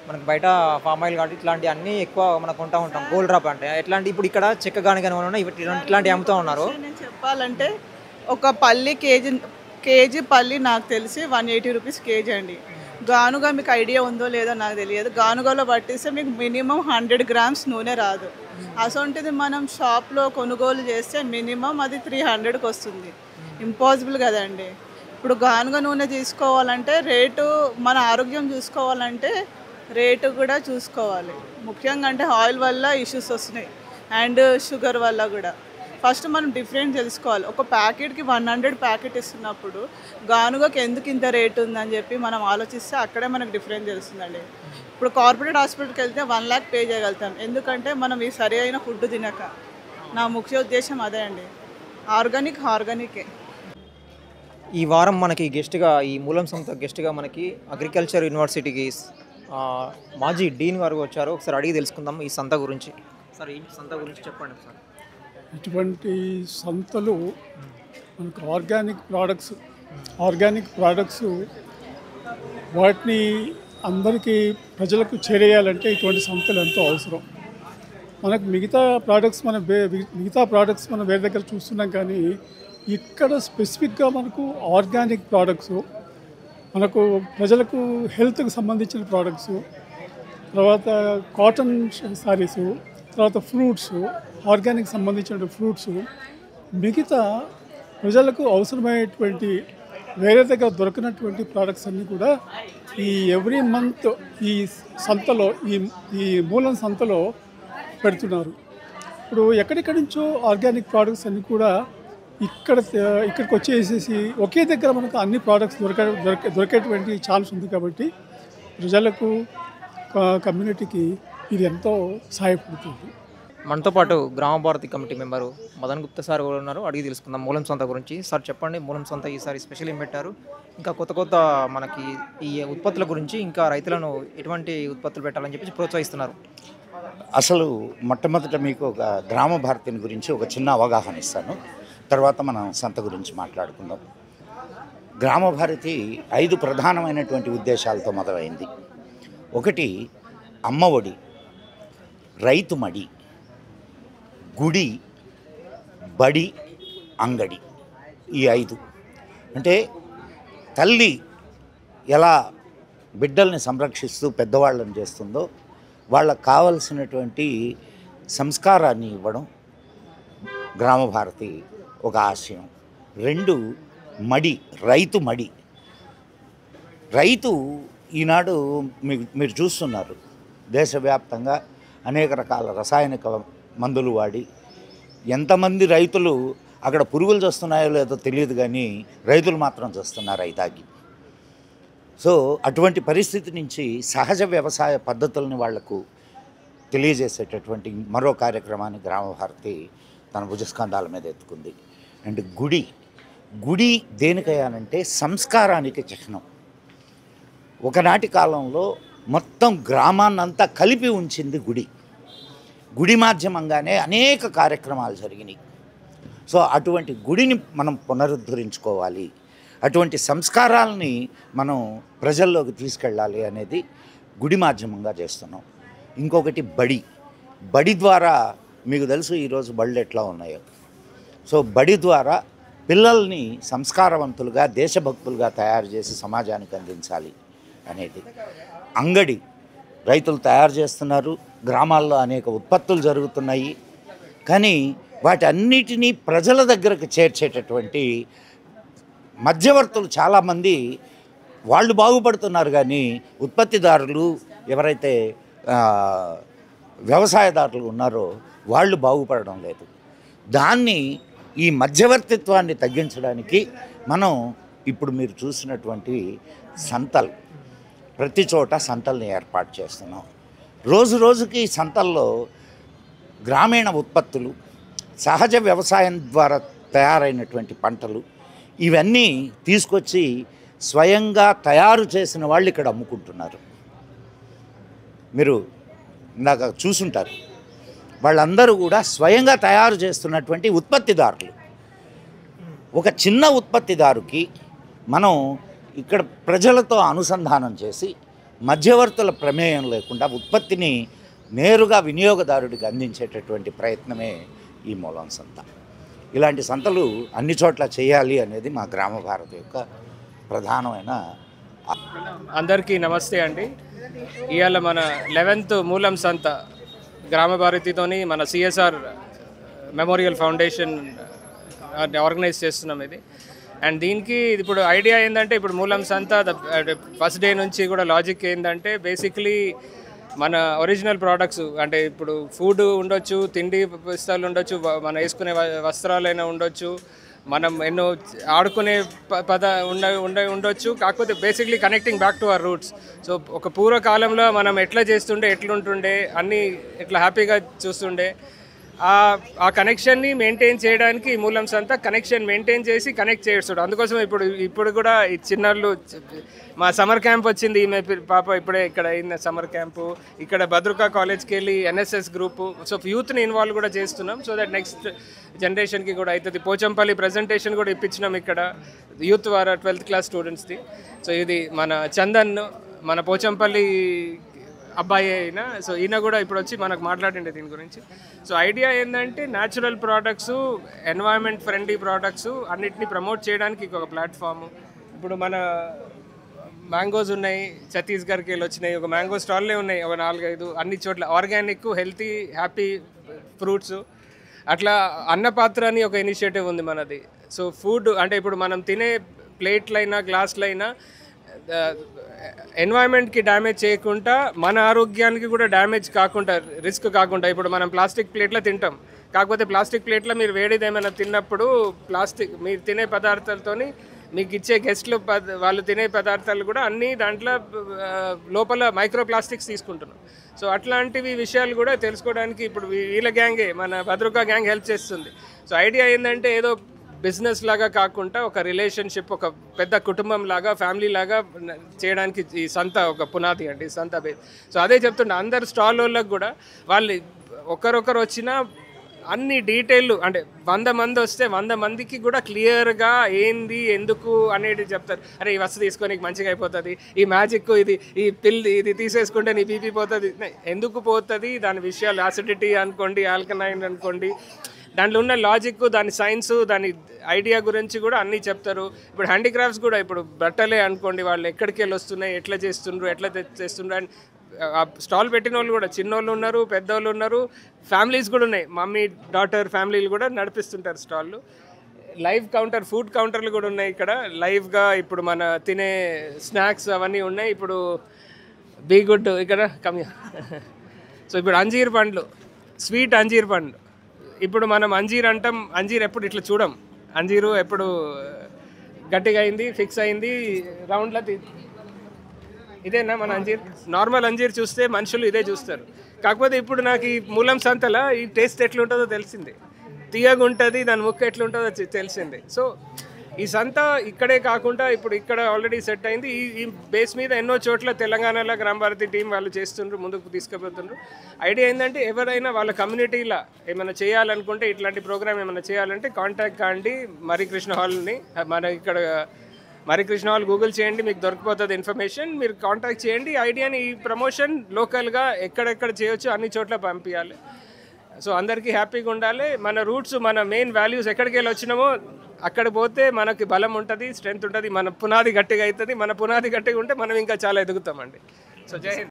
మనకు బయట పామ్ ఆయిల్ కాబట్టి ఇట్లాంటి అన్నీ ఎక్కువ మనం కొంటూ ఉంటాం. గోల్డ్ డ్రాప్ అంటే ఇట్లాంటి, ఇప్పుడు ఇక్కడ చెక్క గానిగానే ఉన్నాయి, ఇట్లాంటివి అమ్ముతూ ఉన్నారు. నేను చెప్పాలంటే ఒక పల్లి కేజీ పల్లి నాకు తెలిసి 180 రూపీస్ కేజీ అండి. గానుగా మీకు ఐడియా ఉందో లేదో నాకు తెలియదు. గానుగలో పట్టిస్తే మీకు మినిమం 100 grams నూనె రాదు. అసొంటిది మనం షాప్లో కొనుగోలు చేస్తే మినిమం అది 300కి వస్తుంది. ఇంపాసిబుల్ కదండి. ఇప్పుడు గానుగ నూనె తీసుకోవాలంటే రేటు, మన ఆరోగ్యం చూసుకోవాలంటే రేటు కూడా చూసుకోవాలి. ముఖ్యంగా అంటే ఆయిల్ వల్ల ఇష్యూస్ వస్తున్నాయి అండ్ షుగర్ వల్ల కూడా. ఫస్ట్ మనం డిఫరెంట్ తెలుసుకోవాలి. ఒక ప్యాకెట్కి 100 ప్యాకెట్ ఇస్తున్నప్పుడు గానుగకి ఎందుకు ఇంత రేటు ఉందని చెప్పి మనం ఆలోచిస్తే అక్కడే మనకు డిఫరెంట్ తెలుస్తుందండి. ఇప్పుడు కార్పొరేట్ హాస్పిటల్కి వెళ్తే 1 lakh పే చేయగలుగుతాం, ఎందుకంటే మనం ఈ సరి అయిన ఫుడ్ తినక. నా ముఖ్య ఉద్దేశం అదే అండి, ఆర్గానికే. ఈ వారం మనకి గెస్ట్గా, ఈ మూలం సంస్థ గెస్ట్గా మనకి అగ్రికల్చర్ యూనివర్సిటీకి మాజీ డీన్ గారు వచ్చారు. ఒకసారి అడిగి తెలుసుకుందాం ఈ సంత గురించి. సార్, ఈ సంత గురించి చెప్పండి సార్. ఇటువంటి సంతలు మనకు ఆర్గానిక్ ప్రోడక్ట్స్ వాటిని అందరికీ ప్రజలకు చేరేయాలంటే ఇటువంటి సంతలు ఎంతో అవసరం. మనకు మిగతా ప్రోడక్ట్స్ మనం వేరే దగ్గర చూస్తున్నాం, కానీ ఇక్కడ స్పెసిఫిక్గా మనకు ఆర్గానిక్ ప్రోడక్ట్స్, మనకు ప్రజలకు హెల్త్కి సంబంధించిన ప్రోడక్ట్స్, తర్వాత కాటన్ శారీసు, తర్వాత ఫ్రూట్స్, ఆర్గానిక్ సంబంధించిన ఫ్రూట్స్, మిగతా ప్రజలకు అవసరమైనటువంటి వేరే దగ్గర దొరకనటువంటి ప్రోడక్ట్స్ అన్నీ కూడా ఈ ఎవ్రీ మంత్ ఈ సంతలో, ఈ మూలం సంతలో పెడుతున్నారు. ఇప్పుడు ఎక్కడెక్కడి నుంచో ఆర్గానిక్ ప్రోడక్ట్స్ అన్నీ కూడా ఇక్కడికి వచ్చేసేసి ఒకే దగ్గర మనకు అన్ని ప్రోడక్ట్స్ దొరికేటువంటి ఛాన్స్ ఉంది. కాబట్టి ప్రజలకు, కమ్యూనిటీకి ఇది ఎంతో సహాయపడుతుంది. మనతో పాటు Grama Bharati committee member Madan Gupta sir కూడా ఉన్నారు. అడిగి తెలుసుకుందాం మూలం సంత గురించి. సార్ చెప్పండి, మూలం సంత ఈసారి స్పెషల్ ఏం పెట్టారు? ఇంకా కొత్త కొత్త మనకి ఈ ఉత్పత్తుల గురించి, ఇంకా రైతులను ఎటువంటి ఉత్పత్తులు పెట్టాలని చెప్పి ప్రోత్సహిస్తున్నారు. అసలు మొట్టమొదట మీకు ఒక గ్రామ భారతిని గురించి ఒక చిన్న అవగాహన ఇస్తాను, తర్వాత మనం సంత గురించి మాట్లాడుకుందాం. గ్రామ భారతి 5 ప్రధానమైనటువంటి ఉద్దేశాలతో మొదలైంది. ఒకటి అమ్మ ఒడి, రైతు మడి, గుడి, బడి, అంగడి. ఈ 5 అంటే తల్లి ఎలా బిడ్డల్ని సంరక్షిస్తూ పెద్దవాళ్ళని చేస్తుందో వాళ్ళకు కావలసినటువంటి సంస్కారాన్ని ఇవ్వడం గ్రామ భారతి ఒక ఆశయం. 2 మడి, రైతు మడి. రైతు ఈనాడు మీరు చూస్తున్నారు, దేశవ్యాప్తంగా అనేక రకాల రసాయనిక మందులు వాడి ఎంతమంది రైతులు అక్కడ పురుగులు చేస్తున్నాయో లేదో తెలియదు, కానీ రైతులు మాత్రం చేస్తున్నారు రైతాగి. సో అటువంటి పరిస్థితి నుంచి సహజ వ్యవసాయ పద్ధతుల్ని వాళ్లకు తెలియజేసేటటువంటి మరో కార్యక్రమాన్ని గ్రామ భారతి తన భుజస్కంధాల మీద ఎత్తుకుంది. అండ్ గుడి దేనికయ్యానంటే సంస్కారానికి చిహ్నం. ఒకనాటి కాలంలో మొత్తం గ్రామాన్నంతా కలిపి ఉంచింది గుడి మాధ్యమంగానే అనేక కార్యక్రమాలు జరిగినాయి. సో అటువంటి గుడిని మనం పునరుద్ధరించుకోవాలి, అటువంటి సంస్కారాలని మనం ప్రజల్లోకి తీసుకెళ్ళాలి అనేది గుడి మాధ్యమంగా చేస్తున్నాం. ఇంకొకటి బడి ద్వారా మీకు తెలుసు ఈరోజు బళ్ళు ఎట్లా ఉన్నాయో. సో బడి ద్వారా పిల్లల్ని సంస్కారవంతులుగా, దేశభక్తులుగా తయారు చేసి సమాజానికి అందించాలి అనేది. అంగడి, రైతులు తయారు చేస్తున్నారు, గ్రామాల్లో అనేక ఉత్పత్తులు జరుగుతున్నాయి, కానీ వాటన్నిటినీ ప్రజల దగ్గరకు చేర్చేటటువంటి మధ్యవర్తులు చాలామంది వాళ్ళు బాగుపడుతున్నారు, కానీ ఉత్పత్తిదారులు ఎవరైతే వ్యవసాయదారులు ఉన్నారో వాళ్ళు బాగుపడడం లేదు. దాన్ని ఈ మధ్యవర్తిత్వాన్ని తగ్గించడానికి మనం ఇప్పుడు మీరు చూసినటువంటి సంతలు, ప్రతి చోట సంతల్ని ఏర్పాటు చేస్తున్నాం. రోజు రోజుకి సంతల్లో గ్రామీణ ఉత్పత్తులు, సహజ వ్యవసాయం ద్వారా తయారైనటువంటి పంటలు ఇవన్నీ తీసుకొచ్చి స్వయంగా తయారు చేసిన వాళ్ళు ఇక్కడ అమ్ముకుంటున్నారు. మీరు ఇందాక చూసుంటారు, వాళ్ళందరూ కూడా స్వయంగా తయారు చేస్తున్నటువంటి ఉత్పత్తిదారులు. ఒక చిన్న ఉత్పత్తిదారుకి మనం ఇక్కడ ప్రజలతో అనుసంధానం చేసి మధ్యవర్తుల ప్రమేయం లేకుండా ఉత్పత్తిని నేరుగా వినియోగదారుడికి అందించేటటువంటి ప్రయత్నమే ఈ మూలం సంత. ఇలాంటి సంతలు అన్ని చోట్ల చేయాలి అనేది మా గ్రామ భారతి యొక్క ప్రధానమైన. అందరికీ నమస్తే అండి. ఇవాళ మన 11th మూలం సంత గ్రామ భారతితోని మన CSR మెమోరియల్ ఫౌండేషన్ ఆర్గనైజ్ చేస్తున్నాం ఇది. అండ్ దీనికి ఇప్పుడు ఐడియా ఏంటంటే, ఇప్పుడు మూలం సంత ఫస్ట్ డే నుంచి కూడా లాజిక్ ఏంటంటే, బేసిక్లీ మన ఒరిజినల్ ప్రోడక్ట్స్ అంటే ఇప్పుడు ఫుడ్ ఉండొచ్చు, తిండి పుస్తకాలు ఉండొచ్చు, మనం వేసుకునే వస్త్రాలైనా ఉండొచ్చు, మనం ఎన్నో ఆడుకునే ఉండొచ్చు. కాకపోతే basically connecting back to our roots. So ఒక పూర్వకాలంలో మనం ఎట్లా చేస్తుండే, ఎట్లుంటుండే, అన్నీ ఎట్లా హ్యాపీగా చూస్తుండే, ఆ కనెక్షన్ని మెయింటైన్ చేయడానికి మూలం సంత కనెక్షన్ మెయింటైన్ చేసి కనెక్ట్ చేస్తాడు. అందుకోసం ఇప్పుడు కూడా ఈ చిన్నళ్ళు మా సమ్మర్ క్యాంప్ వచ్చింది, ఈమె పాప ఇప్పుడే ఇక్కడ అయిన సమ్మర్ క్యాంపు, ఇక్కడ భద్రకా కాలేజ్కి వెళ్ళి NSS గ్రూపు. సో యూత్ని ఇన్వాల్వ్ కూడా చేస్తున్నాం, సో దట్ నెక్స్ట్ జనరేషన్కి కూడా అవుతుంది. పోచంపల్లి ప్రజెంటేషన్ కూడా ఇప్పించినాం ఇక్కడ యూత్ ద్వారా 12th క్లాస్ స్టూడెంట్స్ది. సో ఇది మన చందన్, మన పోచంపల్లి అబ్బాయి అయినా, సో ఈయన కూడా ఇప్పుడు వచ్చి మనకు మాట్లాడిండే దీని గురించి. సో ఐడియా ఏంటంటే, natural products, environment friendly products అన్నిటిని ప్రమోట్ చేయడానికి ఒక ప్లాట్ఫామ్. ఇప్పుడు మన మ్యాంగోస్ ఉన్నాయి, ఛత్తీస్గఢ్కి వెళ్ళి వచ్చినాయి, ఒక మ్యాంగో స్టాల్లే ఉన్నాయి, ఒక 4-5 అన్ని చోట్ల ఆర్గానిక్, హెల్తీ, హ్యాపీ ఫ్రూట్స్. అట్లా అన్నపాత్ర అని ఒక ఇనిషియేటివ్ ఉంది మనది. సో ఫుడ్ అంటే ఇప్పుడు మనం తినే ప్లేట్లైనా గ్లాసులైనా ఎన్వైరన్మెంట్కి డ్యామేజ్ చేయకుండా, మన ఆరోగ్యానికి కూడా డ్యామేజ్ కాకుండా, రిస్క్ కాకుండా. ఇప్పుడు మనం ప్లాస్టిక్ ప్లేట్లో తింటాం, కాకపోతే ప్లాస్టిక్ ప్లేట్లో మీరు వేడిది ఏమైనా తిన్నప్పుడు మీరు తినే పదార్థాలతోని మీకు ఇచ్చే గెస్ట్లు వాళ్ళు తినే పదార్థాలు కూడా అన్నీ దాంట్లో లోపల మైక్రో ప్లాస్టిక్స్ తీసుకుంటున్నాం. సో అట్లాంటివి విషయాలు కూడా తెలుసుకోవడానికి ఇప్పుడు వీళ్ళ గ్యాంగే, మన భద్రకా గ్యాంగ్ హెల్ప్ చేస్తుంది. సో ఐడియా ఏంటంటే ఏదో బిజినెస్ లాగా కాకుండా ఒక రిలేషన్షిప్, ఒక పెద్ద కుటుంబం లాగా, ఫ్యామిలీ లాగా చేయడానికి ఈ సంత ఒక పునాది అండి, సంత బేస్. సో అదే చెప్తుండే అందరు స్టాల్ వాళ్ళకి కూడా వాళ్ళు ఒకరొకరు వచ్చినా అన్ని డీటెయిల్ అంటే 100 మంది వస్తే 100 మందికి కూడా క్లియర్గా ఏంది ఎందుకు అనేది చెప్తారు. అరే ఈ వస్తువు తీసుకొని మంచిగా అయిపోతుంది, ఈ మ్యాజిక్ ఇది, ఈ పిల్ ఇది తీసేసుకుంటే నీ బీపీ పోతుంది, ఎందుకు పోతుంది, దాని విషయాలు యాసిడిటీ అనుకోండి, ఆల్కలైన్ అనుకోండి, దాంట్లో ఉన్న లాజిక్, దాని సైన్స్, దాని ఐడియా గురించి కూడా అన్నీ చెప్తారు. ఇప్పుడు హ్యాండీక్రాఫ్ట్స్ కూడా ఇప్పుడు బట్టలే అనుకోండి, వాళ్ళు ఎక్కడికి వెళ్ళి వస్తున్నాయి, ఎట్లా చేస్తుండ్రు, ఎట్లా చేస్తుండ్రు. అండ్ స్టాల్ పెట్టిన వాళ్ళు కూడా చిన్నోళ్ళు ఉన్నారు, పెద్దోళ్ళు ఉన్నారు, ఫ్యామిలీస్ కూడా ఉన్నాయి. మమ్మీ డాటర్ ఫ్యామిలీలు కూడా నడిపిస్తుంటారు స్టాళ్ళు. లైవ్ కౌంటర్, ఫుడ్ కౌంటర్లు కూడా ఉన్నాయి ఇక్కడ లైవ్గా. ఇప్పుడు మన తినే స్నాక్స్ అవన్నీ ఉన్నాయి. ఇప్పుడు బీ గుడ్ ఇక్కడ కమ్యా. సో ఇప్పుడు అంజీర్ పండ్లు, స్వీట్ అంజీర్ పండ్లు. ఇప్పుడు మనం అంజీర్ అంటాం, అంజీర్ ఎప్పుడు ఇట్లా చూడం, అంజీరు ఎప్పుడు గట్టిగా అయింది, ఫిక్స్ అయింది, రౌండ్లో ఇదేనా మన అంజీర్. నార్మల్ అంజీర్ చూస్తే మనుషులు ఇదే చూస్తారు. కాకపోతే ఇప్పుడు నాకు ఈ మూలం సంతలో ఈ టేస్ట్ ఎట్లుంటుందో తెలిసింది, తీయగా ఉంటుంది, దాని ముక్క ఎట్లుంటుందో తెలిసింది. సో ఈ సంత ఇక్కడే కాకుండా ఇప్పుడు ఇక్కడ ఆల్రెడీ సెట్ అయింది. ఈ బేస్ మీద ఎన్నో చోట్ల తెలంగాణలో గ్రామభారతి టీం వాళ్ళు చేస్తుండ్రు, ముందుకు తీసుకుపోతుండ్రు. ఐడియా ఏంటంటే ఎవరైనా వాళ్ళ కమ్యూనిటీలో ఏమైనా చేయాలనుకుంటే, ఇట్లాంటి ప్రోగ్రామ్ ఏమైనా చేయాలంటే కాంటాక్ట్ కాండి మరికృష్ణ హాల్ని. మన ఇక్కడ మరికృష్ణ హాల్ గూగుల్ చేయండి, మీకు దొరికిపోతుంది ఇన్ఫర్మేషన్. మీరు కాంటాక్ట్ చేయండి. ఐడియాని ఈ ప్రమోషన్ లోకల్గా ఎక్కడెక్కడ చేయొచ్చు అన్ని చోట్ల పంపించాలి. సో అందరికీ హ్యాపీగా ఉండాలి. మన రూట్స్, మన మెయిన్ వాల్యూస్ ఎక్కడికి వెళ్ళి వచ్చినామో అక్కడ పోతే మనకి బలం ఉంటుంది, స్ట్రెంగ్త్ ఉంటుంది, మన పునాది గట్టిగా అవుతుంది. మన పునాది గట్టిగా ఉంటే మనం ఇంకా చాలా ఎదుగుతామండి. సో జై హింద్.